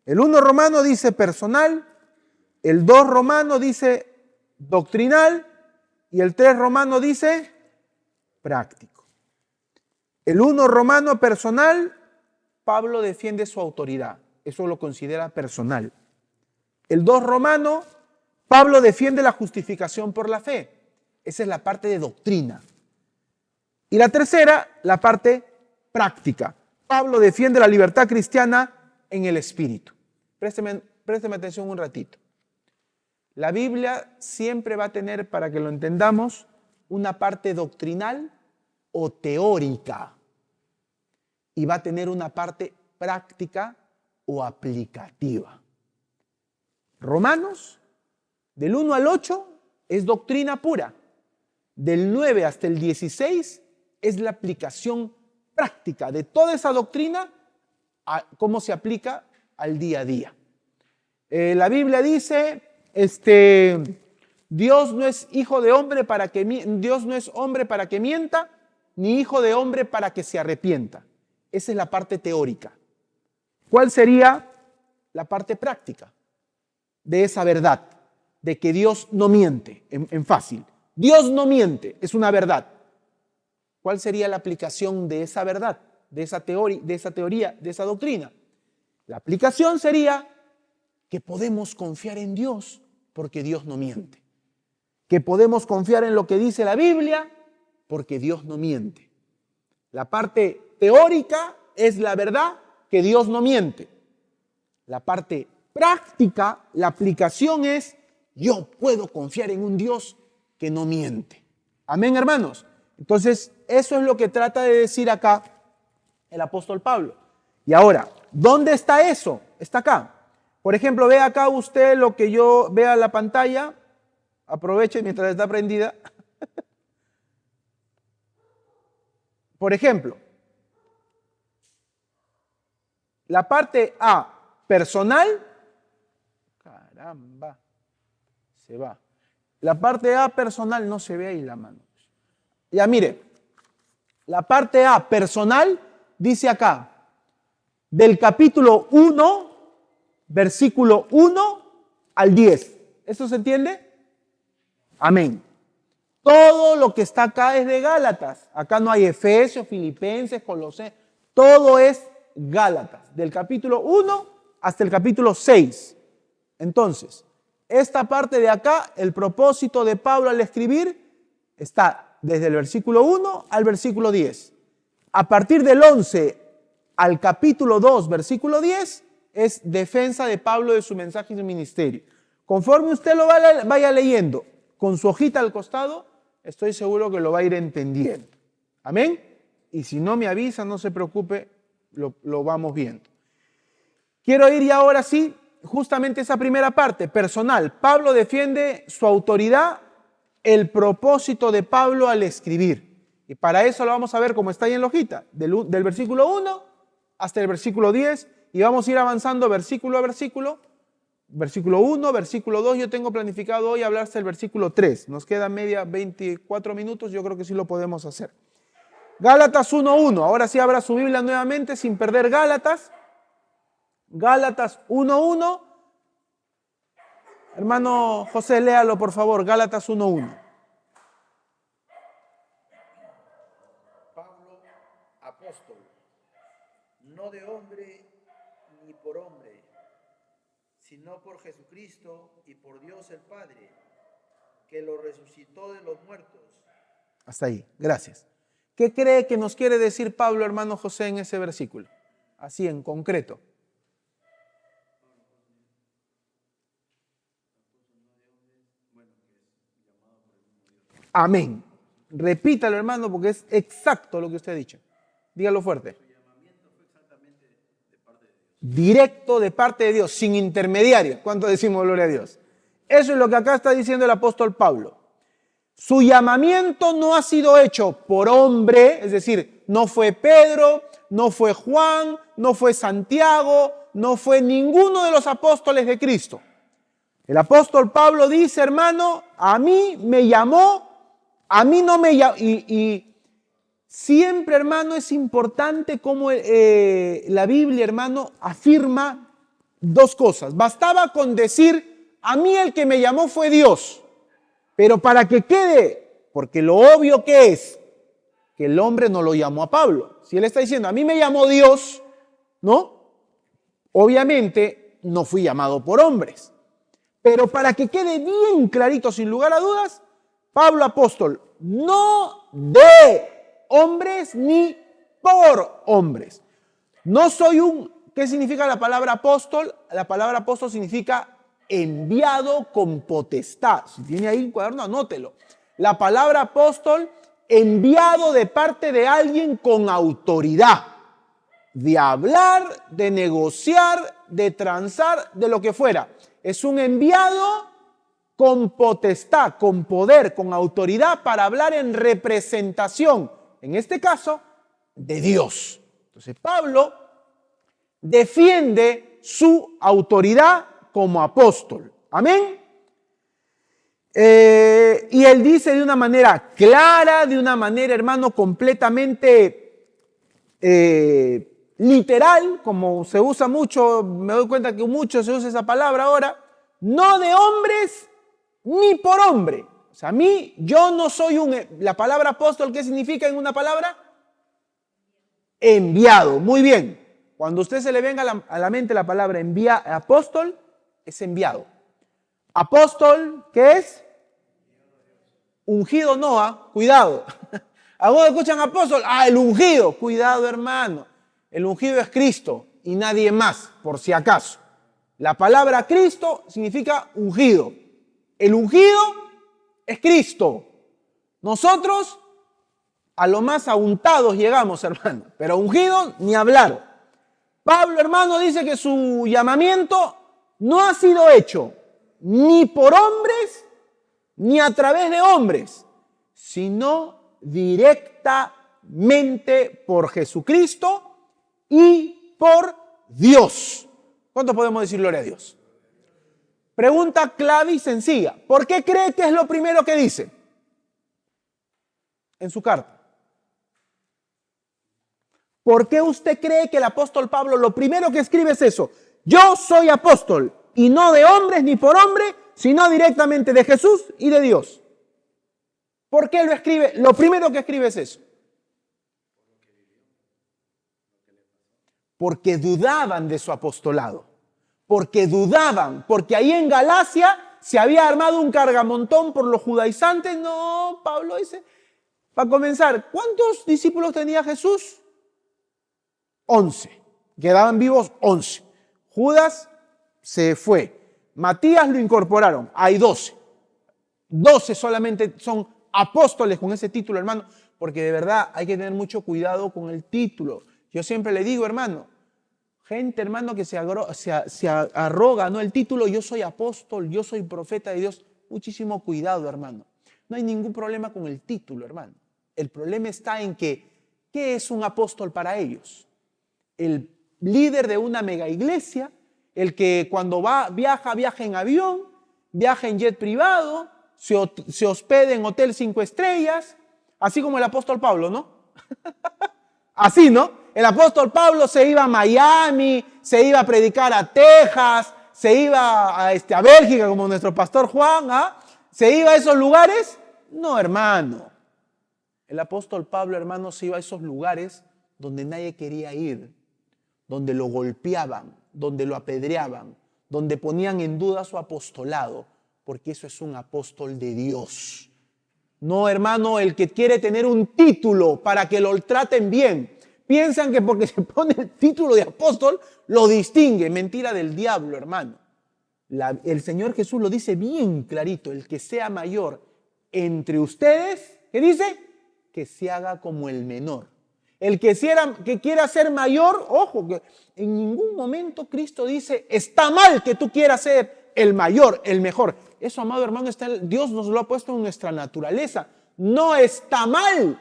El 1 romano dice personal, el 2 romano dice doctrinal y el 3 romano dice práctico. El 1 romano personal, Pablo defiende su autoridad. Eso lo considera personal. El 2 romano, Pablo defiende la justificación por la fe. Esa es la parte de doctrina. Y la tercera, la parte práctica. Pablo defiende la libertad cristiana en el espíritu. Présteme atención un ratito. La Biblia siempre va a tener, para que lo entendamos, una parte doctrinal o teórica y va a tener una parte práctica o aplicativa. Romanos, del 1 al 8, es doctrina pura. Del 9 hasta el 16 es la aplicación práctica de toda esa doctrina, a cómo se aplica al día a día. La Biblia dice, Dios no es hijo de hombre Dios no es hombre para que mienta, ni hijo de hombre para que se arrepienta. Esa es la parte teórica. ¿Cuál sería la parte práctica de esa verdad? De que Dios no miente, en fácil. Dios no miente, es una verdad. ¿Cuál sería la aplicación de esa verdad, de esa teoría, de esa doctrina? La aplicación sería que podemos confiar en Dios porque Dios no miente. Que podemos confiar en lo que dice la Biblia porque Dios no miente. La parte teórica es la verdad que Dios no miente. La parte práctica, la aplicación es: yo puedo confiar en un Dios que no miente. Amén, hermanos. Entonces, eso es lo que trata de decir acá el apóstol Pablo. Y ahora, ¿dónde está eso? Está acá. Por ejemplo, ve acá usted lo que yo vea en la pantalla. Aproveche mientras está prendida. Por ejemplo, la parte A, personal. Caramba, se va. La parte A, personal, no se ve ahí la mano. Ya mire, la parte A, personal, dice acá, del capítulo 1, versículo 1 al 10. ¿Eso se entiende? Amén. Todo lo que está acá es de Gálatas. Acá no hay Efesios, Filipenses, Colosenses. Todo es Gálatas, del capítulo 1 hasta el capítulo 6. Entonces, esta parte de acá, el propósito de Pablo al escribir, está desde el versículo 1 al versículo 10. A partir del 11 al capítulo 2, versículo 10, es defensa de Pablo de su mensaje y su ministerio. Conforme usted lo vaya leyendo con su hojita al costado, estoy seguro que lo va a ir entendiendo. Amén. Y si no me avisa, no se preocupe, lo vamos viendo. Quiero ir ya ahora sí, justamente esa primera parte, personal. Pablo defiende su autoridad, el propósito de Pablo al escribir. Y para eso lo vamos a ver como está ahí en la hojita, del versículo 1 hasta el versículo 10, y vamos a ir avanzando versículo a versículo. Versículo 1, versículo 2, yo tengo planificado hoy hablar hasta el versículo 3. Nos queda 24 minutos, yo creo que sí lo podemos hacer. Gálatas 1:1, ahora sí abra su Biblia nuevamente sin perder Gálatas. Gálatas 1:1. Hermano José, léalo por favor, Gálatas 1:1. Pablo, apóstol, no de hombre ni por hombre, sino por Jesucristo y por Dios el Padre, que lo resucitó de los muertos. Hasta ahí, gracias. ¿Qué cree que nos quiere decir Pablo, hermano José, en ese versículo? Así en concreto. Amén. Repítalo, hermano, porque es exacto lo que usted ha dicho. Dígalo fuerte. Directo de parte de Dios, sin intermediario. ¿Cuánto decimos gloria a Dios? Eso es lo que acá está diciendo el apóstol Pablo. Su llamamiento no ha sido hecho por hombre, es decir, no fue Pedro, no fue Juan, no fue Santiago, no fue ninguno de los apóstoles de Cristo. El apóstol Pablo dice, hermano, a mí me llamó, a mí no me llamó. Y siempre, hermano, es importante cómo la Biblia, hermano, afirma dos cosas. Bastaba con decir, a mí el que me llamó fue Dios. Pero para que quede, porque lo obvio que es que el hombre no lo llamó a Pablo. Si él está diciendo, a mí me llamó Dios, ¿no? Obviamente no fui llamado por hombres. Pero para que quede bien clarito, sin lugar a dudas, Pablo apóstol, no de hombres ni por hombres. No soy ¿qué significa la palabra apóstol? La palabra apóstol significa enviado con potestad. Si tiene ahí un cuaderno, anótelo. La palabra apóstol enviado de parte de alguien con autoridad, de hablar, de negociar, de transar, de lo que fuera. Es un enviado con potestad, con poder, con autoridad para hablar en representación, en este caso, de Dios. Entonces Pablo defiende su autoridad como apóstol. Amén. Y él dice de una manera clara, de una manera, hermano, completamente literal, como se usa mucho, me doy cuenta que mucho se usa esa palabra ahora, no de hombres ni por hombre. O sea, yo no soy la palabra apóstol, ¿qué significa en una palabra? Enviado. Muy bien. Cuando a usted se le venga a la mente la palabra apóstol, es enviado. Apóstol, ¿qué es? Ungido no, cuidado. Algunos escuchan apóstol, el ungido. Cuidado, hermano. El ungido es Cristo y nadie más, por si acaso. La palabra Cristo significa ungido. El ungido es Cristo. Nosotros a lo más auntados llegamos, hermano, pero ungido ni hablar. Pablo, hermano, dice que su llamamiento no ha sido hecho ni por hombres ni a través de hombres, sino directamente por Jesucristo y por Dios. ¿Cuánto podemos decir gloria a Dios? Pregunta clave y sencilla. ¿Por qué cree que es lo primero que dice en su carta? ¿Por qué usted cree que el apóstol Pablo lo primero que escribe es eso? Yo soy apóstol y no de hombres ni por hombre, sino directamente de Jesús y de Dios. ¿Por qué lo escribe? Lo primero que escribe es eso. Porque dudaban de su apostolado. Porque dudaban. Porque ahí en Galacia se había armado un cargamontón por los judaizantes. No, Pablo dice, para comenzar, ¿cuántos discípulos tenía Jesús? 11. Quedaban vivos 11. Judas se fue. Matías lo incorporaron. Hay 12. 12 solamente son apóstoles con ese título, hermano, porque de verdad hay que tener mucho cuidado con el título. Yo siempre le digo, hermano, gente, hermano, que se arroga, ¿no? El título, yo soy apóstol, yo soy profeta de Dios. Muchísimo cuidado, hermano. No hay ningún problema con el título, hermano. El problema está en que, ¿qué es un apóstol para ellos? El líder de una mega iglesia, el que cuando viaja en avión, viaja en jet privado, se hospeda en hotel 5 estrellas, así como el apóstol Pablo, ¿no? Así, ¿no? El apóstol Pablo se iba a Miami, se iba a predicar a Texas, se iba a Bélgica, como nuestro pastor Juan, se iba a esos lugares. No, hermano. El apóstol Pablo, hermano, se iba a esos lugares donde nadie quería ir, donde lo golpeaban, donde lo apedreaban, donde ponían en duda su apostolado, porque eso es un apóstol de Dios. No, hermano, el que quiere tener un título para que lo traten bien. Piensan que porque se pone el título de apóstol, lo distingue. Mentira del diablo, hermano. El Señor Jesús lo dice bien clarito. El que sea mayor entre ustedes, ¿qué dice? Que se haga como el menor. El que quiera ser mayor, ojo, que en ningún momento Cristo dice, está mal que tú quieras ser el mayor, el mejor. Eso, amado hermano, Dios nos lo ha puesto en nuestra naturaleza. No está mal,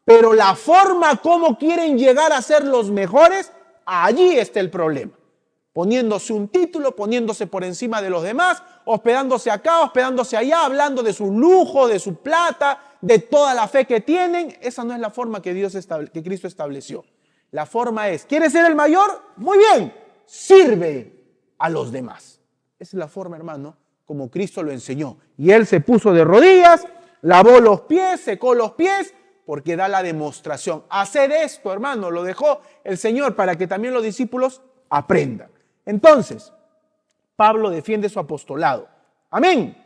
pero la forma como quieren llegar a ser los mejores, allí está el problema. Poniéndose un título, poniéndose por encima de los demás, hospedándose acá, hospedándose allá, hablando de su lujo, de su plata, de toda la fe que tienen. Esa no es la forma que que Cristo estableció. La forma es, ¿quieres ser el mayor? Muy bien, sirve a los demás. Esa es la forma, hermano, como Cristo lo enseñó. Y Él se puso de rodillas, lavó los pies, secó los pies, porque da la demostración. Hacer esto, hermano, lo dejó el Señor para que también los discípulos aprendan. Entonces, Pablo defiende su apostolado. Amén.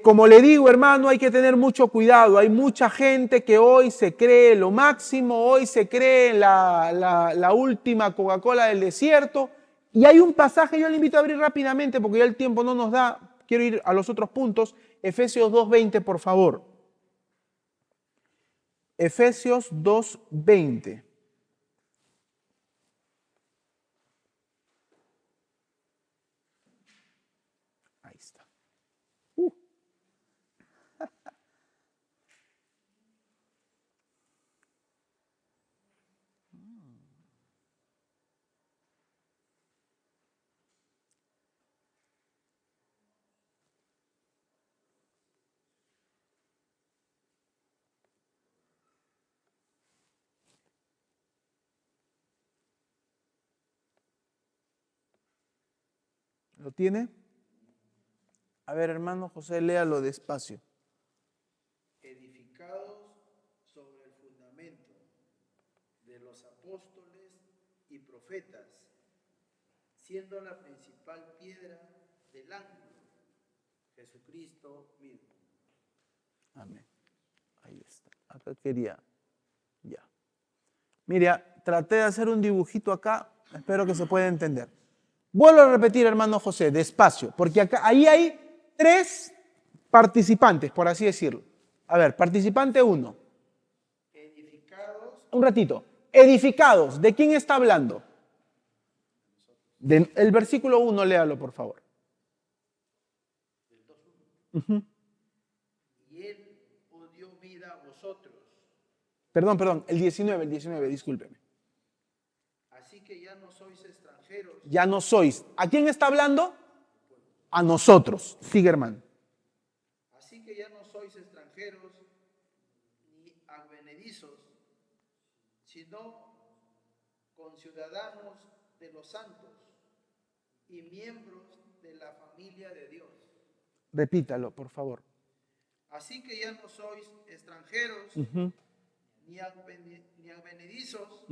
Como le digo, hermano, hay que tener mucho cuidado. Hay mucha gente que hoy se cree lo máximo, hoy se cree la última Coca-Cola del desierto. Y hay un pasaje, yo le invito a abrir rápidamente porque ya el tiempo no nos da. Quiero ir a los otros puntos. Efesios 2:20, por favor. Efesios 2:20. Ahí está. ¿Lo tiene? A ver, hermano José, léalo despacio. Edificados sobre el fundamento de los apóstoles y profetas, siendo la principal piedra del ángulo, Jesucristo mismo. Amén. Ahí está. Acá quería. Ya. Mira, traté de hacer un dibujito acá. Espero que se pueda entender. Vuelvo a repetir, hermano José, despacio, porque acá, ahí hay 3 participantes, por así decirlo. A ver, participante 1. Edificados. Un ratito. Edificados. ¿De quién está hablando? El versículo 1, léalo, por favor. Y él os dio vida a vosotros. Perdón, el 19, discúlpeme. Así que ya no sois extranjeros. Ya no sois. ¿A quién está hablando? A nosotros. Sigue, hermano. Así que ya no sois extranjeros ni advenedizos, sino conciudadanos de los santos y miembros de la familia de Dios. Repítalo, por favor. Así que ya no sois extranjeros ni advenedizos,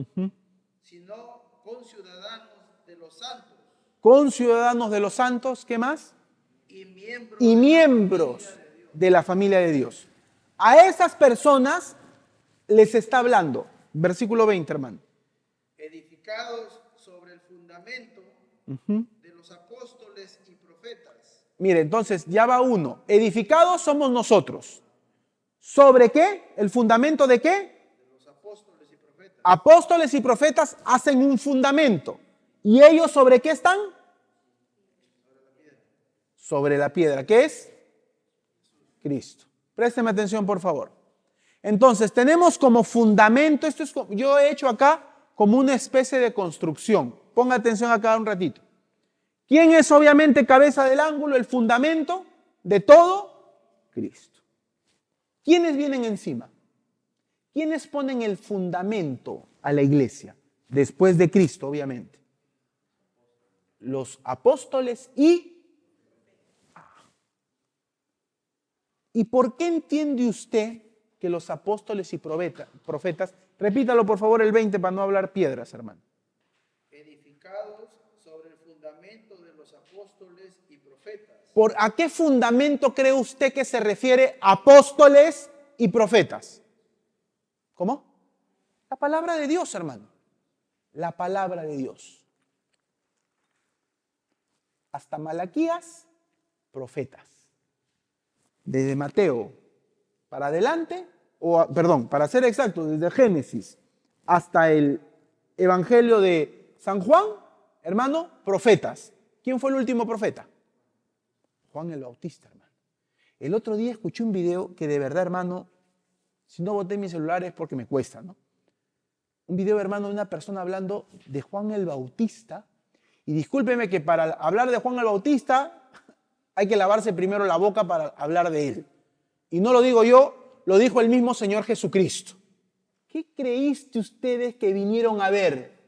sino conciudadanos de los santos Conciudadanos de los santos, ¿qué más? y miembros, Y miembros de la familia de Dios. A esas personas les está hablando. Versículo 20, hermano. edificados sobre el fundamento de los apóstoles y profetas. Mire, entonces ya va uno. Edificados somos nosotros. ¿Sobre qué? ¿El fundamento de qué? De los apóstoles y profetas. Apóstoles y profetas hacen un fundamento. ¿Y ellos sobre qué están? Sobre la piedra. ¿Qué es? Cristo. Présteme atención, por favor. Entonces, tenemos como fundamento, yo he hecho acá como una especie de construcción. Ponga atención acá un ratito. ¿Quién es obviamente cabeza del ángulo, el fundamento de todo? Cristo. ¿Quiénes vienen encima? ¿Quiénes ponen el fundamento a la iglesia? Después de Cristo, obviamente. Los apóstoles ¿Y por qué entiende usted que los apóstoles y profetas, repítalo por favor el 20 para no hablar piedras, hermano? Edificados sobre el fundamento de los apóstoles y profetas. ¿A qué fundamento cree usted que se refiere apóstoles y profetas? ¿Cómo? La palabra de Dios, hermano. La palabra de Dios. Hasta Malaquías, profetas. Desde Mateo para adelante, para ser exacto, desde Génesis hasta el Evangelio de San Juan, hermano, profetas. ¿Quién fue el último profeta? Juan el Bautista, hermano. El otro día escuché un video que de verdad, hermano, si no boté mi celular es porque me cuesta, ¿no? Un video, hermano, de una persona hablando de Juan el Bautista. Y discúlpeme que para hablar de Juan el Bautista hay que lavarse primero la boca para hablar de él. Y no lo digo yo, lo dijo el mismo Señor Jesucristo. ¿Qué creíste ustedes que vinieron a ver?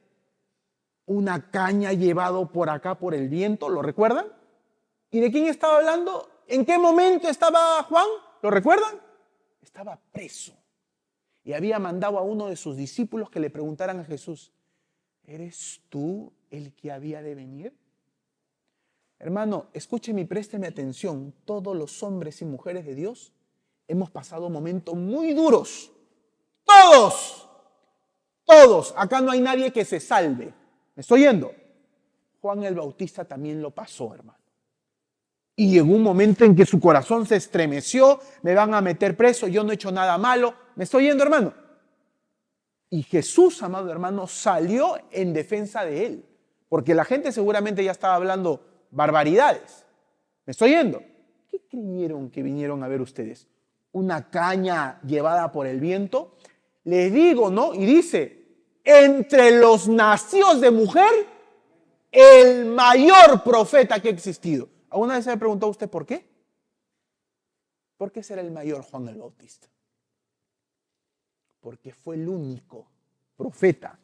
¿Una caña llevado por acá por el viento? ¿Lo recuerdan? ¿Y de quién estaba hablando? ¿En qué momento estaba Juan? ¿Lo recuerdan? Estaba preso. Y había mandado a uno de sus discípulos que le preguntaran a Jesús, ¿eres tú el que había de venir? Hermano, escúcheme y présteme atención. Todos los hombres y mujeres de Dios hemos pasado momentos muy duros. ¡Todos! Todos. Acá no hay nadie que se salve. ¿Me estoy yendo? Juan el Bautista también lo pasó, hermano. Y llegó un momento en que su corazón se estremeció. Me van a meter preso. Yo no he hecho nada malo. ¿Me estoy yendo, hermano? Y Jesús, amado hermano, salió en defensa de él. Porque la gente seguramente ya estaba hablando barbaridades. ¿Me estoy yendo? ¿Qué creyeron que vinieron a ver ustedes? ¿Una caña llevada por el viento? Les digo, ¿no? Y dice, entre los nacidos de mujer, el mayor profeta que ha existido. ¿Alguna vez se me preguntó usted por qué? ¿Por qué será el mayor Juan el Bautista? Porque fue el único profeta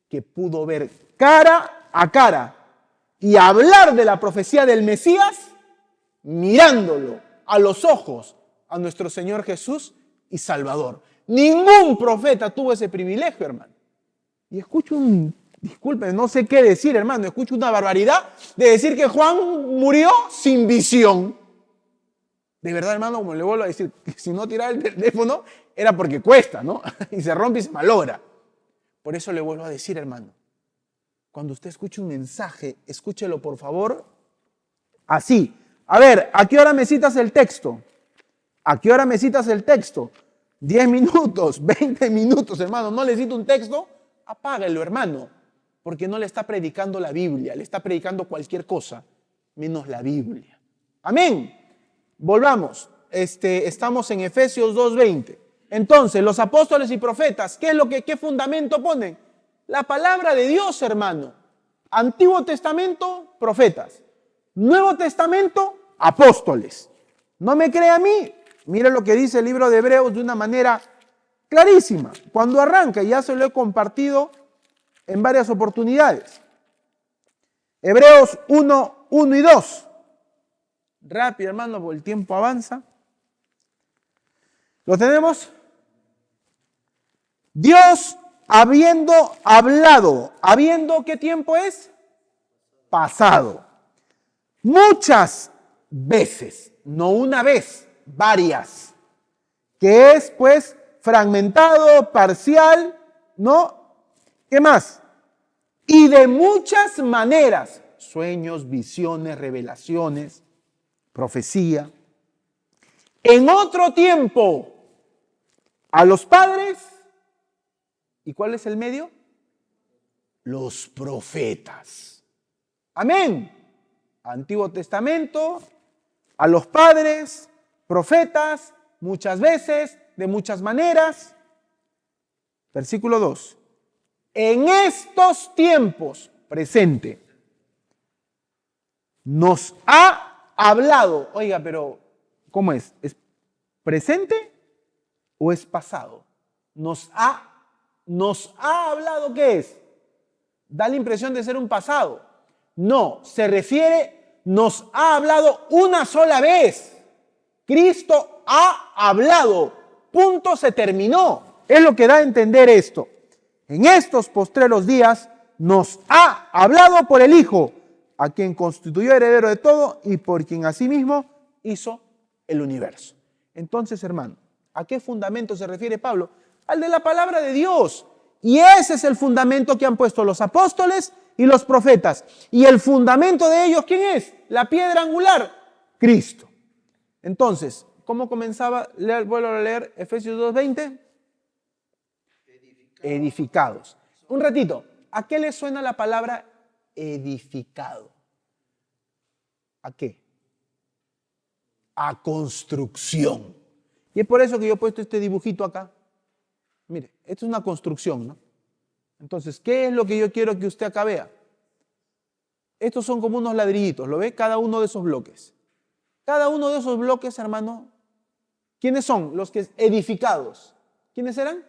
que pudo ver cara a cara y hablar de la profecía del Mesías mirándolo a los ojos a nuestro Señor Jesús y Salvador. Ningún profeta tuvo ese privilegio, hermano. Y escucho disculpen, no sé qué decir, hermano, escucho una barbaridad de decir que Juan murió sin visión. De verdad, hermano, como le vuelvo a decir, que si no tiraba el teléfono era porque cuesta, ¿no? Y se rompe y se malogra. Por eso le vuelvo a decir, hermano, cuando usted escuche un mensaje, escúchelo por favor así. A ver, ¿a qué hora me citas el texto? ¿A qué hora me citas el texto? 10 minutos, 20 minutos, hermano. No le cito un texto, apáguelo, hermano. Porque no le está predicando la Biblia, le está predicando cualquier cosa, menos la Biblia. Amén. Volvamos. Estamos en Efesios 2:20. Entonces, los apóstoles y profetas, ¿qué fundamento ponen? La palabra de Dios, hermano. Antiguo Testamento, profetas. Nuevo Testamento, apóstoles. ¿No me cree a mí? Mire lo que dice el libro de Hebreos de una manera clarísima. Cuando arranca, ya se lo he compartido en varias oportunidades. Hebreos 1 y 2. Rápido, hermano, porque el tiempo avanza. ¿Lo tenemos? Dios habiendo hablado, ¿qué tiempo es? Pasado. Muchas veces, no una vez, varias. Que es pues fragmentado, parcial, ¿no? ¿Qué más? Y de muchas maneras, sueños, visiones, revelaciones, profecía. En otro tiempo, a los padres, ¿y cuál es el medio? Los profetas. Amén. Antiguo Testamento, a los padres, profetas, muchas veces, de muchas maneras. Versículo 2. En estos tiempos, presente, nos ha hablado. Oiga, pero ¿cómo es? ¿Es presente o es pasado? Nos ha hablado, ¿qué es? Da la impresión de ser un pasado. No, se refiere, nos ha hablado una sola vez. Cristo ha hablado. Punto, se terminó. Es lo que da a entender esto. En estos postreros días nos ha hablado por el Hijo, a quien constituyó heredero de todo y por quien asimismo hizo el universo. Entonces, hermano, ¿a qué fundamento se refiere Pablo? Al de la palabra de Dios. Y ese es el fundamento que han puesto los apóstoles y los profetas. Y el fundamento de ellos, ¿quién es? La piedra angular, Cristo. Entonces, ¿cómo comenzaba? Vuelvo a leer Efesios 2:20. Edificados. Un ratito, ¿a qué le suena la palabra edificado? ¿A qué? A construcción. Y es por eso que yo he puesto este dibujito acá. Mire, esto es una construcción, ¿no? Entonces, ¿qué es lo que yo quiero que usted acá vea? Estos son como unos ladrillitos, ¿lo ve? Cada uno de esos bloques. Cada uno de esos bloques, hermano, ¿quiénes son? Los que edificados. ¿Quiénes eran?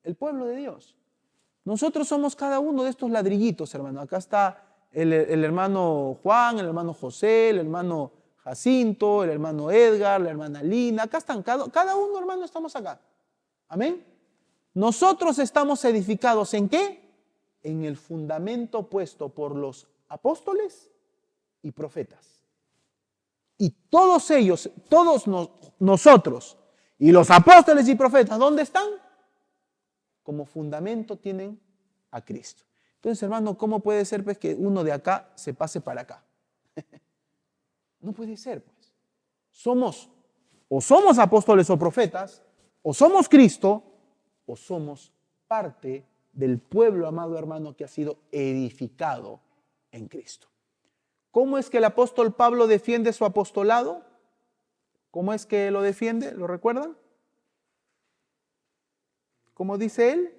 El pueblo de Dios. Nosotros somos cada uno de estos ladrillitos, hermano. Acá está el hermano Juan, el hermano José, el hermano Jacinto, el hermano Edgar, la hermana Lina. Acá están, cada uno, hermano, estamos acá. Amén. Nosotros estamos edificados ¿en qué? En el fundamento puesto por los apóstoles y profetas. Y todos ellos, nosotros y los apóstoles y profetas, ¿dónde están? Como fundamento tienen a Cristo. Entonces, hermano, ¿cómo puede ser pues, que uno de acá se pase para acá? No puede ser, pues. O somos apóstoles o profetas, o somos Cristo, o somos parte del pueblo, amado hermano, que ha sido edificado en Cristo. ¿Cómo es que el apóstol Pablo defiende su apostolado? ¿Cómo es que lo defiende? ¿Lo recuerdan? ¿Cómo dice él?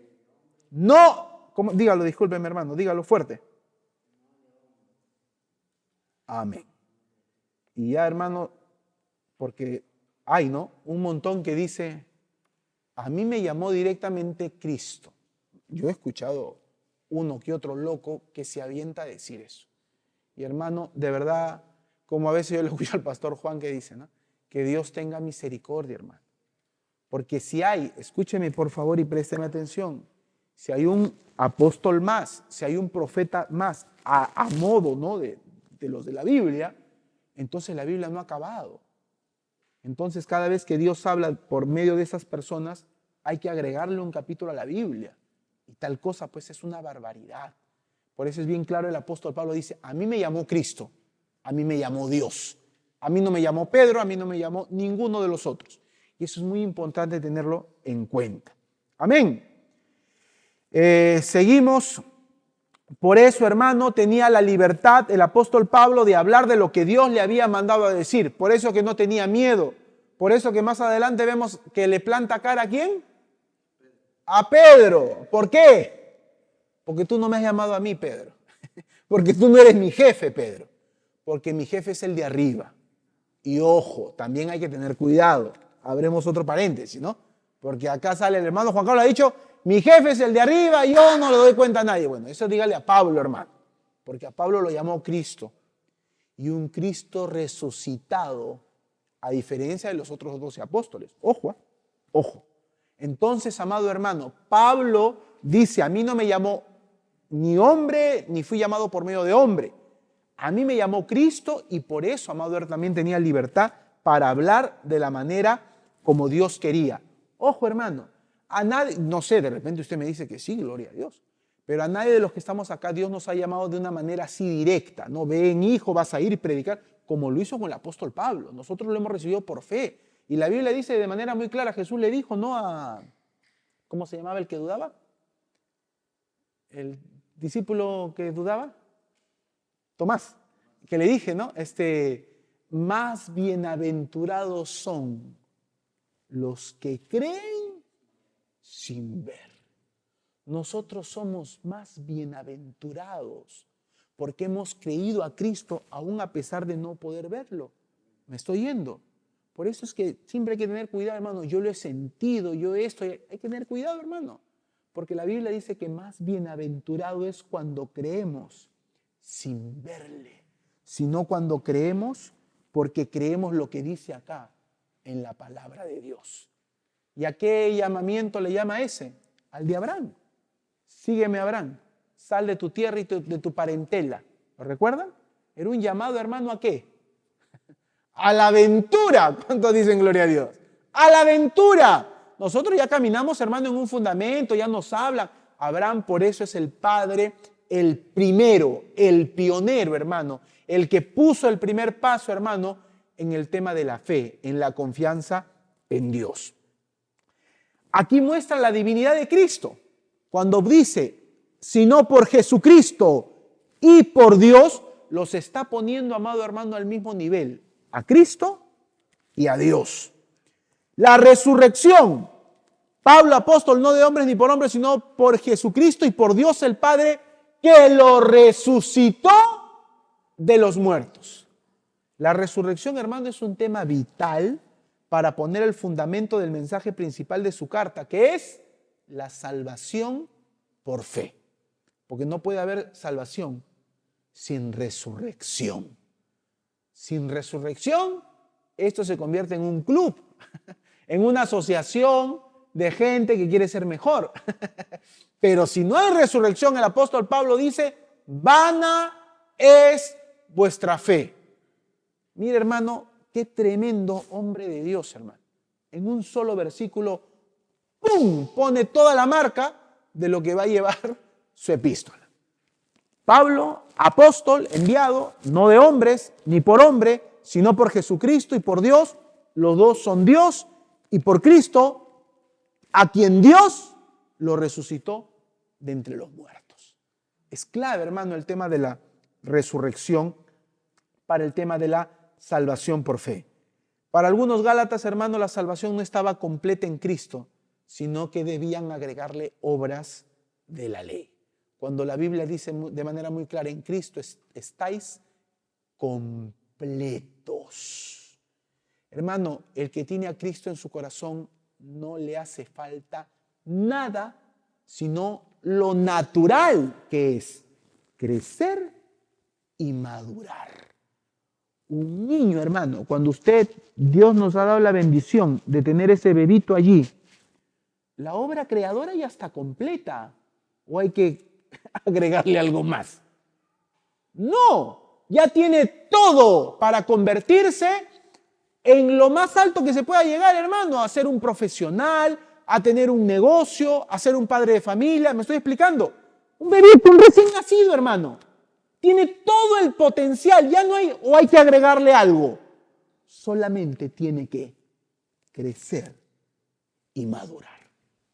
No. ¿Cómo? Dígalo, discúlpeme, hermano, dígalo fuerte. Amén. Y ya, hermano, porque hay, ¿no? Un montón que dice, a mí me llamó directamente Cristo. Yo he escuchado uno que otro loco que se avienta a decir eso. Y hermano, de verdad, como a veces yo le escucho al pastor Juan que dice, ¿no? Que Dios tenga misericordia, hermano. Porque si hay, escúcheme por favor y présteme atención, si hay un apóstol más, si hay un profeta más, a modo, ¿no? de los de la Biblia, entonces la Biblia no ha acabado. Entonces cada vez que Dios habla por medio de esas personas, hay que agregarle un capítulo a la Biblia. Y tal cosa pues es una barbaridad. Por eso es bien claro, el apóstol Pablo dice, a mí me llamó Cristo, a mí me llamó Dios. A mí no me llamó Pedro, a mí no me llamó ninguno de los otros. Y eso es muy importante tenerlo en cuenta. Amén. Seguimos. Por eso, hermano, tenía la libertad el apóstol Pablo de hablar de lo que Dios le había mandado a decir. Por eso que no tenía miedo. Por eso que más adelante vemos que le planta cara ¿a quién? A Pedro. ¿Por qué? Porque tú no me has llamado a mí, Pedro. Porque tú no eres mi jefe, Pedro. Porque mi jefe es el de arriba. Y ojo, también hay que tener cuidado. Abremos otro paréntesis, ¿no? Porque acá sale el hermano Juan Carlos, ha dicho, mi jefe es el de arriba, yo no le doy cuenta a nadie. Bueno, eso dígale a Pablo, hermano. Porque a Pablo lo llamó Cristo. Y un Cristo resucitado, a diferencia de los otros 12 apóstoles. Ojo, ojo. Entonces, amado hermano, Pablo dice, a mí no me llamó ni hombre, ni fui llamado por medio de hombre. A mí me llamó Cristo y por eso, amado hermano, también tenía libertad para hablar de la manera como Dios quería. Ojo, hermano, a nadie, no sé, de repente usted me dice que sí, gloria a Dios, pero a nadie de los que estamos acá Dios nos ha llamado de una manera así directa, no, ven hijo, vas a ir y predicar, como lo hizo con el apóstol Pablo. Nosotros lo hemos recibido por fe. Y la Biblia dice de manera muy clara, Jesús le dijo, ¿no? A, ¿cómo se llamaba el que dudaba? El discípulo que dudaba, Tomás, que le dije, ¿no? Más bienaventurados son los que creen sin ver. Nosotros somos más bienaventurados porque hemos creído a Cristo aún a pesar de no poder verlo. ¿Me estoy yendo? Por eso es que siempre hay que tener cuidado, hermano. Yo lo he sentido, yo esto. Hay que tener cuidado, hermano. Porque la Biblia dice que más bienaventurado es cuando creemos sin verle, sino cuando creemos porque creemos lo que dice acá en la palabra de Dios. ¿Y a qué llamamiento le llama ese? Al de Abraham. Sígueme, Abraham. Sal de tu tierra y de tu parentela. ¿Lo recuerdan? Era un llamado, hermano, ¿a qué? A la aventura. ¿Cuántos dicen gloria a Dios? A la aventura. Nosotros ya caminamos, hermano, en un fundamento, ya nos hablan. Abraham por eso es el padre, el primero, el pionero, hermano. El que puso el primer paso, hermano, en el tema de la fe, en la confianza en Dios. Aquí muestra la divinidad de Cristo. Cuando dice, sino por Jesucristo y por Dios, los está poniendo, amado hermano, al mismo nivel. A Cristo y a Dios. La resurrección. Pablo, apóstol, no de hombres ni por hombres, sino por Jesucristo y por Dios el Padre, que lo resucitó de los muertos. La resurrección, hermano, es un tema vital para poner el fundamento del mensaje principal de su carta, que es la salvación por fe. Porque no puede haber salvación sin resurrección. Sin resurrección, esto se convierte en un club, en una asociación de gente que quiere ser mejor. Pero si no hay resurrección, el apóstol Pablo dice, vana es vuestra fe. Mire, hermano, qué tremendo hombre de Dios, hermano. En un solo versículo, ¡pum!, pone toda la marca de lo que va a llevar su epístola. Pablo, apóstol, enviado, no de hombres, ni por hombre, sino por Jesucristo y por Dios. Los dos son Dios, y por Cristo, a quien Dios lo resucitó de entre los muertos. Es clave, hermano, el tema de la resurrección para el tema de la salvación por fe. Para algunos gálatas, hermano, la salvación no estaba completa en Cristo, sino que debían agregarle obras de la ley. Cuando la Biblia dice de manera muy clara, en Cristo estáis completos. Hermano, el que tiene a Cristo en su corazón no le hace falta nada, sino lo natural que es crecer y madurar. Un niño, hermano, cuando Dios nos ha dado la bendición de tener ese bebito allí, la obra creadora ya está completa. ¿O hay que agregarle algo más? No, ya tiene todo para convertirse en lo más alto que se pueda llegar, hermano, a ser un profesional, a tener un negocio, a ser un padre de familia. ¿Me estoy explicando? Un bebito, un recién nacido, hermano. Tiene todo el potencial, ya no hay, o hay que agregarle algo. Solamente tiene que crecer y madurar.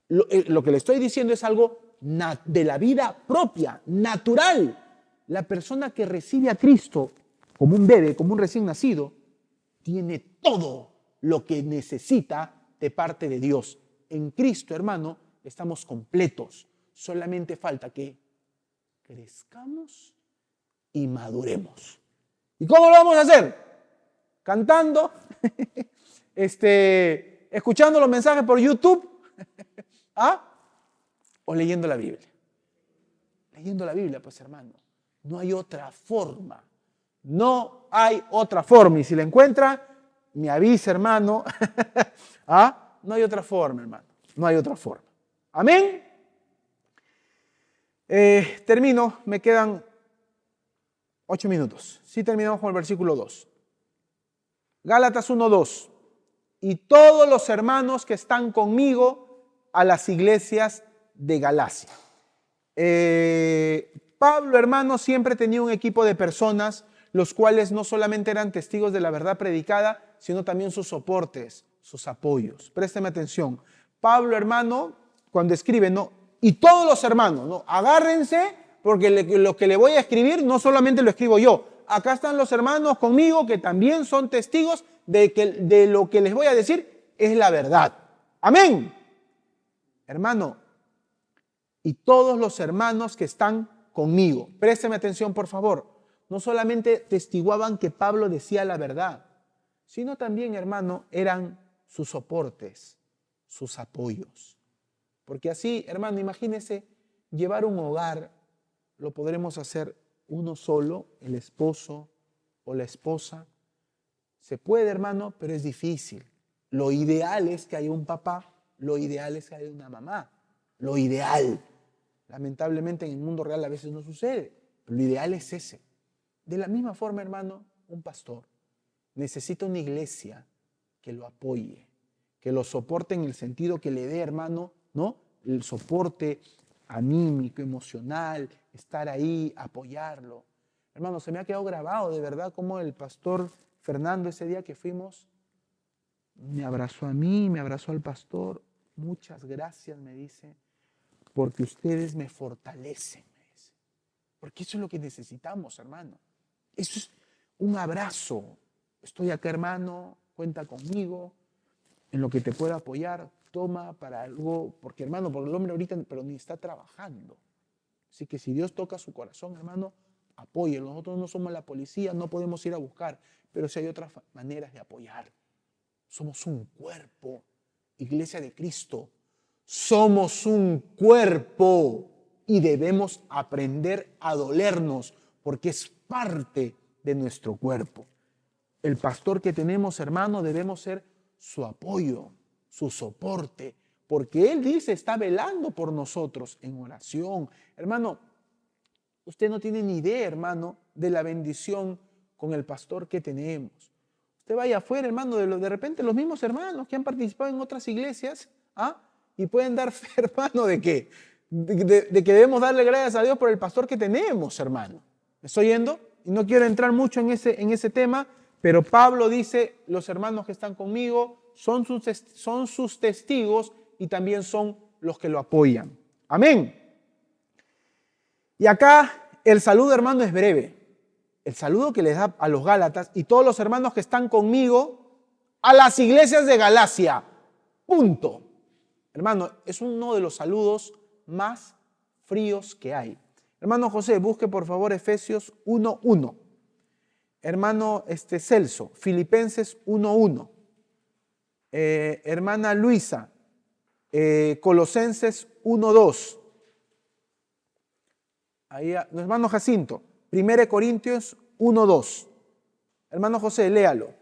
Lo que le estoy diciendo es algo de la vida propia, natural. La persona que recibe a Cristo como un bebé, como un recién nacido, tiene todo lo que necesita de parte de Dios. En Cristo, hermano, estamos completos. Solamente falta que crezcamos y maduremos. ¿Y cómo lo vamos a hacer? Cantando, escuchando los mensajes por YouTube, ¿ah? O leyendo la Biblia. Leyendo la Biblia, pues, hermano. No hay otra forma. No hay otra forma. Y si la encuentra, me avisa, hermano. ¿Ah? No hay otra forma, hermano. No hay otra forma. Amén. Termino. Me quedan 8 minutos. Sí, terminamos con el versículo 2. Gálatas 1:2. Y todos los hermanos que están conmigo a las iglesias de Galacia. Pablo, hermano, siempre tenía un equipo de personas, los cuales no solamente eran testigos de la verdad predicada, sino también sus soportes, sus apoyos. Présteme atención. Pablo, hermano, cuando escribe, no, y todos los hermanos, no, agárrense, porque lo que le voy a escribir no solamente lo escribo yo. Acá están los hermanos conmigo que también son testigos de lo que les voy a decir es la verdad. Amén. Hermano, y todos los hermanos que están conmigo, présteme atención por favor, no solamente testiguaban que Pablo decía la verdad, sino también, hermano, eran sus soportes, sus apoyos. Porque así, hermano, imagínese llevar un hogar, lo podremos hacer uno solo, el esposo o la esposa. Se puede, hermano, pero es difícil. Lo ideal es que haya un papá, lo ideal es que haya una mamá, lo ideal. Lamentablemente en el mundo real a veces no sucede, pero lo ideal es ese. De la misma forma, hermano, un pastor necesita una iglesia que lo apoye, que lo soporte en el sentido que le dé, hermano, ¿no? El soporte anímico, emocional, estar ahí, apoyarlo. Hermano, se me ha quedado grabado de verdad como el pastor Fernando ese día que fuimos, me abrazó a mí, me abrazó al pastor. Muchas gracias, me dice, porque ustedes me fortalecen, me dice. Porque eso es lo que necesitamos, hermano. Eso es un abrazo. Estoy acá, hermano, cuenta conmigo, en lo que te pueda apoyar, toma para algo, porque hermano, porque el hombre ahorita pero ni está trabajando. Así que si Dios toca su corazón, hermano, apóyelo. Nosotros no somos la policía, no podemos ir a buscar, pero sí hay otras maneras de apoyar. Somos un cuerpo, Iglesia de Cristo. Somos un cuerpo y debemos aprender a dolernos porque es parte de nuestro cuerpo. El pastor que tenemos, hermano, debemos ser su apoyo, su soporte, porque Él dice, está velando por nosotros en oración. Hermano, usted no tiene ni idea, hermano, de la bendición con el pastor que tenemos. Usted vaya afuera, hermano, de repente los mismos hermanos que han participado en otras iglesias, y pueden dar fe, hermano, de que debemos darle gracias a Dios por el pastor que tenemos, hermano. ¿Me estoy yendo? Y no quiero entrar mucho en ese tema, pero Pablo dice, los hermanos que están conmigo son sus testigos y también son los que lo apoyan. Amén. Y acá el saludo, hermano, es breve. El saludo que les da a los Gálatas y todos los hermanos que están conmigo a las iglesias de Galacia. Punto. Hermano, es uno de los saludos más fríos que hay. Hermano José, busque por favor Efesios 1:1. Hermano Celso, Filipenses 1:1. Hermana Luisa, Colosenses 1:2. Ahí, hermano Jacinto, 1 Corintios 1:2. Hermano José, léalo.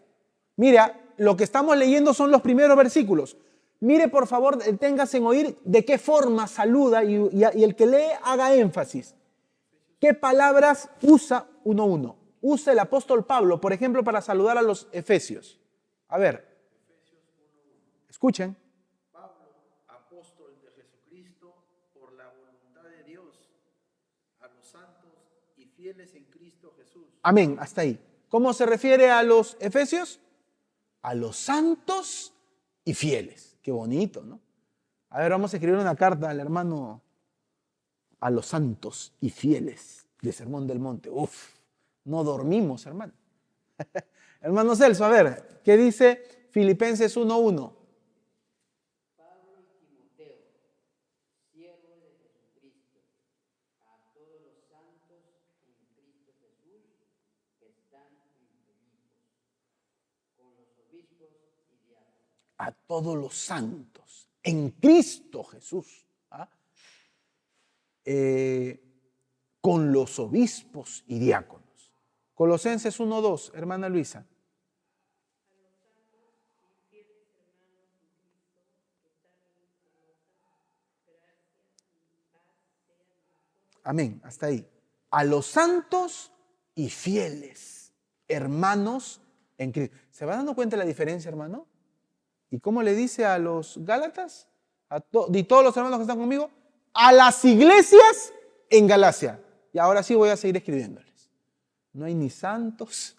Mira, lo que estamos leyendo son los primeros versículos. Mire, por favor, téngase en oír de qué forma saluda y el que lee haga énfasis. ¿Qué palabras usa 1:1? Usa el apóstol Pablo, por ejemplo, para saludar a los efesios. A ver, escuchen. Pablo, apóstol de Jesucristo, por la voluntad de Dios, a los santos y fieles en Cristo Jesús. Amén, hasta ahí. ¿Cómo se refiere a los efesios? A los santos y fieles. Qué bonito, ¿no? A ver, vamos a escribir una carta al hermano a los santos y fieles de Sermón del Monte. Uf, no dormimos, hermano. Hermano Celso, a ver, ¿qué dice Filipenses 1:1? Pablo y Timoteo, siervos de Jesucristo, a todos los santos en Cristo Jesús que están en Filipos, con los obispos y diáconos. A todos los santos en Cristo Jesús. ¿Ah? Con los obispos y diáconos. Colosenses 1:2, hermana Luisa. Amén, hasta ahí. A los santos y fieles hermanos en Cristo. ¿Se va dando cuenta de la diferencia, hermano? ¿Y cómo le dice a los Gálatas? Y todos los hermanos que están conmigo, a las iglesias en Galacia. Y ahora sí voy a seguir escribiéndoles. No hay ni santos,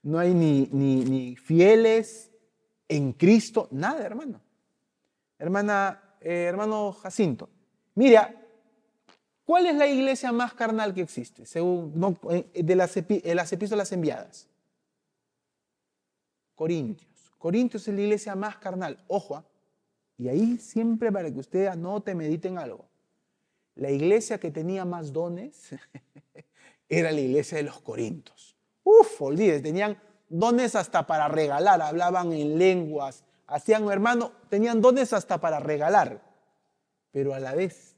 no hay ni fieles en Cristo, nada, hermano. Hermano Jacinto, mira, ¿cuál es la iglesia más carnal que existe, según de las epístolas enviadas? Corintios. Corintios es la iglesia más carnal. Ojo, y ahí siempre para que usted anote, medite en algo. La iglesia que tenía más dones era la iglesia de los Corintios. Olvídate, tenían dones hasta para regalar, hablaban en lenguas, tenían dones hasta para regalar, pero a la vez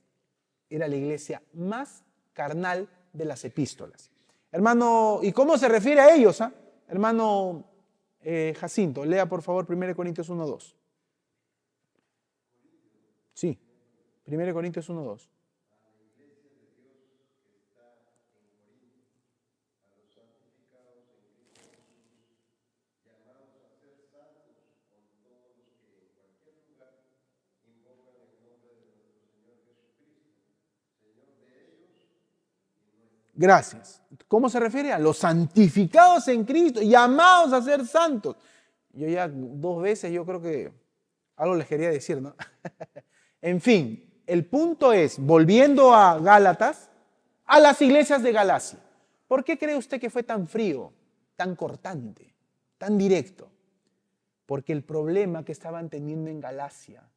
era la iglesia más carnal de las epístolas. Hermano, ¿y cómo se refiere a ellos? Hermano Jacinto, lea por favor 1 Corintios 1:2. Sí, 1 Corintios 1:2. Gracias. ¿Cómo se refiere? A los santificados en Cristo, llamados a ser santos. Yo ya 2 veces, yo creo que algo les quería decir, ¿no? En fin, el punto es, volviendo a Gálatas, a las iglesias de Galacia. ¿Por qué cree usted que fue tan frío, tan cortante, tan directo? Porque el problema que estaban teniendo en Galacia,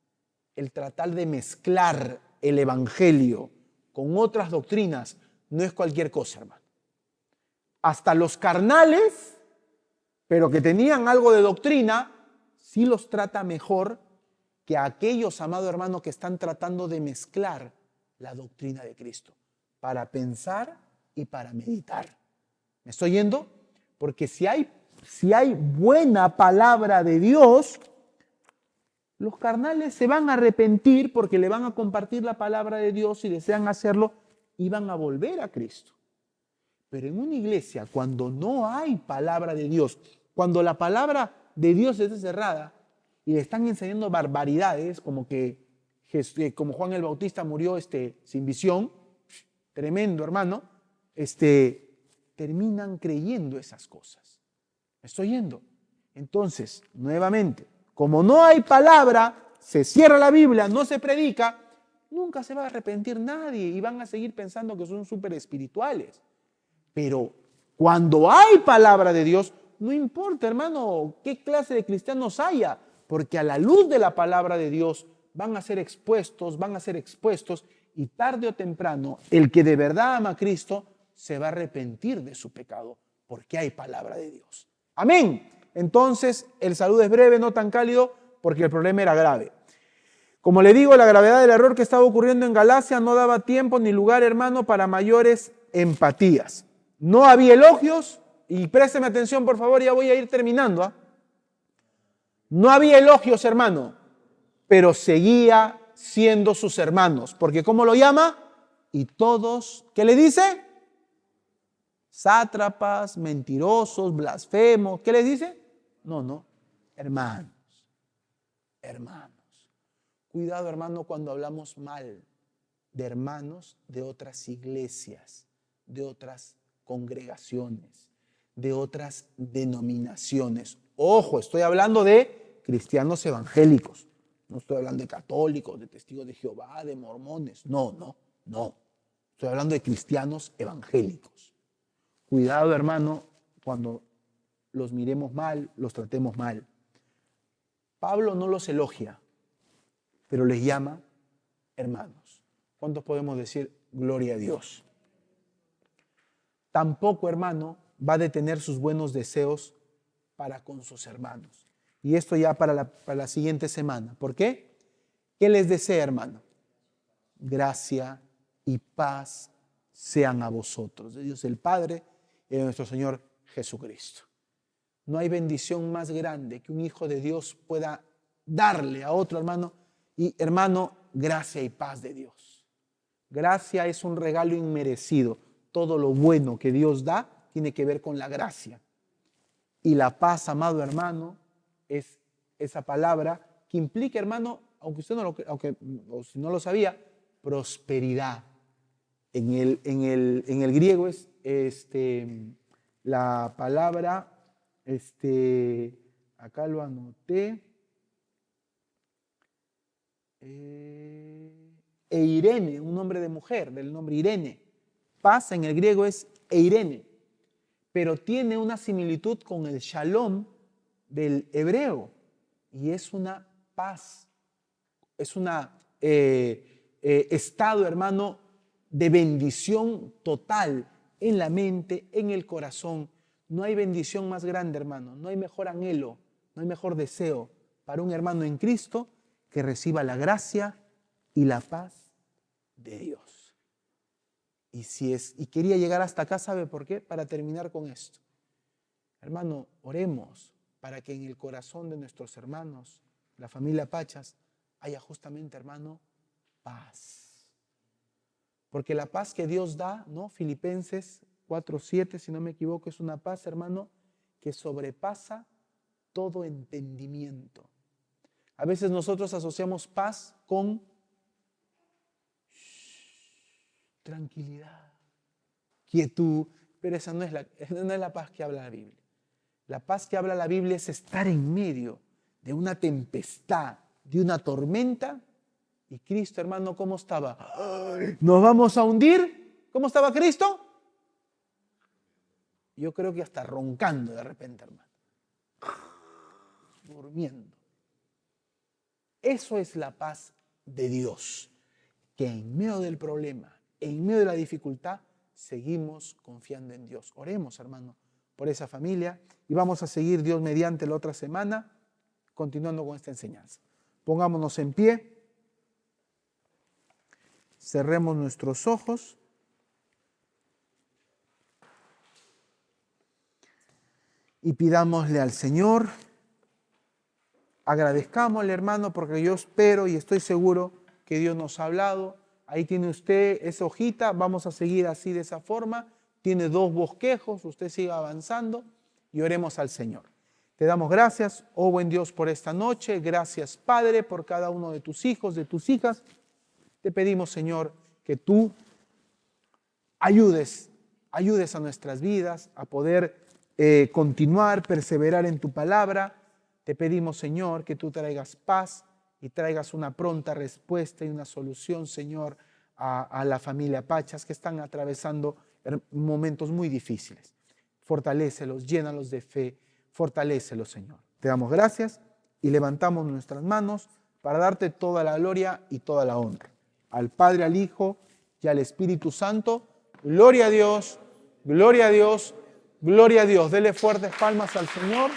el tratar de mezclar el evangelio con otras doctrinas, no es cualquier cosa, hermano. Hasta los carnales, pero que tenían algo de doctrina, sí los trata mejor que a aquellos, amado hermano, que están tratando de mezclar la doctrina de Cristo para pensar y para meditar. ¿Me estoy yendo? Porque si hay buena palabra de Dios, los carnales se van a arrepentir porque le van a compartir la palabra de Dios si desean hacerlo y van a volver a Cristo. Pero en una iglesia, cuando no hay palabra de Dios, cuando la palabra de Dios está cerrada y le están enseñando barbaridades, como Juan el Bautista murió sin visión, tremendo hermano, terminan creyendo esas cosas. ¿Me estoy yendo? Entonces, nuevamente, como no hay palabra, se cierra la Biblia, no se predica, nunca se va a arrepentir nadie y van a seguir pensando que son súper espirituales. Pero cuando hay palabra de Dios, no importa, hermano, qué clase de cristianos haya, porque a la luz de la palabra de Dios van a ser expuestos, y tarde o temprano el que de verdad ama a Cristo se va a arrepentir de su pecado, porque hay palabra de Dios. Amén. Entonces, el saludo es breve, no tan cálido, porque el problema era grave. Como le digo, la gravedad del error que estaba ocurriendo en Galacia no daba tiempo ni lugar, hermano, para mayores empatías. No había elogios, y présteme atención, por favor, ya voy a ir terminando, ¿ah? No había elogios, hermano, pero seguía siendo sus hermanos, porque ¿cómo lo llama? Y todos, ¿qué le dice? Sátrapas, mentirosos, blasfemos, ¿qué les dice? No, hermanos. Cuidado, hermano, cuando hablamos mal de hermanos de otras iglesias, de otras congregaciones, de otras denominaciones. Ojo, estoy hablando de cristianos evangélicos. No estoy hablando de católicos, de testigos de Jehová, de mormones. No. Estoy hablando de cristianos evangélicos. Cuidado, hermano, cuando los miremos mal, los tratemos mal. Pablo no los elogia, pero les llama hermanos. ¿Cuántos podemos decir gloria a Dios? Tampoco, hermano, va a detener sus buenos deseos para con sus hermanos. Y esto ya para la siguiente semana. ¿Por qué? ¿Qué les desea, hermano? Gracia y paz sean a vosotros, de Dios el Padre y de nuestro Señor Jesucristo. No hay bendición más grande que un hijo de Dios pueda darle a otro hermano. Y hermano, gracia y paz de Dios. Gracia es un regalo inmerecido. Todo lo bueno que Dios da tiene que ver con la gracia. Y la paz, amado hermano, es esa palabra que implica, hermano, aunque usted o si no lo sabía, prosperidad. En el griego es la palabra, acá lo anoté, Eirene, un nombre de mujer, del nombre Irene. Paz en el griego es Eirene, pero tiene una similitud con el shalom del hebreo, y es una paz, es un estado, hermano, de bendición total en la mente, en el corazón. No hay bendición más grande, hermano, no hay mejor anhelo, no hay mejor deseo para un hermano en Cristo que reciba la gracia y la paz de Dios. Y quería llegar hasta acá, ¿sabe por qué? Para terminar con esto. Hermano, oremos para que en el corazón de nuestros hermanos, la familia Pachas, haya justamente, hermano, paz. Porque la paz que Dios da, ¿no? Filipenses 4:7, si no me equivoco, es una paz, hermano, que sobrepasa todo entendimiento. A veces nosotros asociamos paz con tranquilidad, quietud, pero esa no es la paz que habla la Biblia. La paz que habla la Biblia es estar en medio de una tempestad, de una tormenta. Y Cristo, hermano, ¿cómo estaba? ¡Ay! ¿Nos vamos a hundir? ¿Cómo estaba Cristo? Yo creo que hasta roncando de repente, hermano. Durmiendo. Eso es la paz de Dios, que en medio del problema, en medio de la dificultad, seguimos confiando en Dios. Oremos, hermano, por esa familia y vamos a seguir Dios mediante la otra semana, continuando con esta enseñanza. Pongámonos en pie, cerremos nuestros ojos y pidámosle al Señor, agradezcámosle, hermano, porque yo espero y estoy seguro que Dios nos ha hablado. Ahí tiene usted esa hojita, vamos a seguir así de esa forma. Tiene 2 bosquejos, usted siga avanzando y oremos al Señor. Te damos gracias, oh buen Dios, por esta noche. Gracias, Padre, por cada uno de tus hijos, de tus hijas. Te pedimos, Señor, que tú ayudes a nuestras vidas a poder continuar, perseverar en tu palabra. Te pedimos, Señor, que tú traigas paz y traigas una pronta respuesta y una solución, Señor, a la familia Pachas que están atravesando momentos muy difíciles. Fortalécelos, llénalos de fe, fortalécelos, Señor. Te damos gracias y levantamos nuestras manos para darte toda la gloria y toda la honra. Al Padre, al Hijo y al Espíritu Santo. Gloria a Dios, gloria a Dios, gloria a Dios. Dele fuertes palmas al Señor.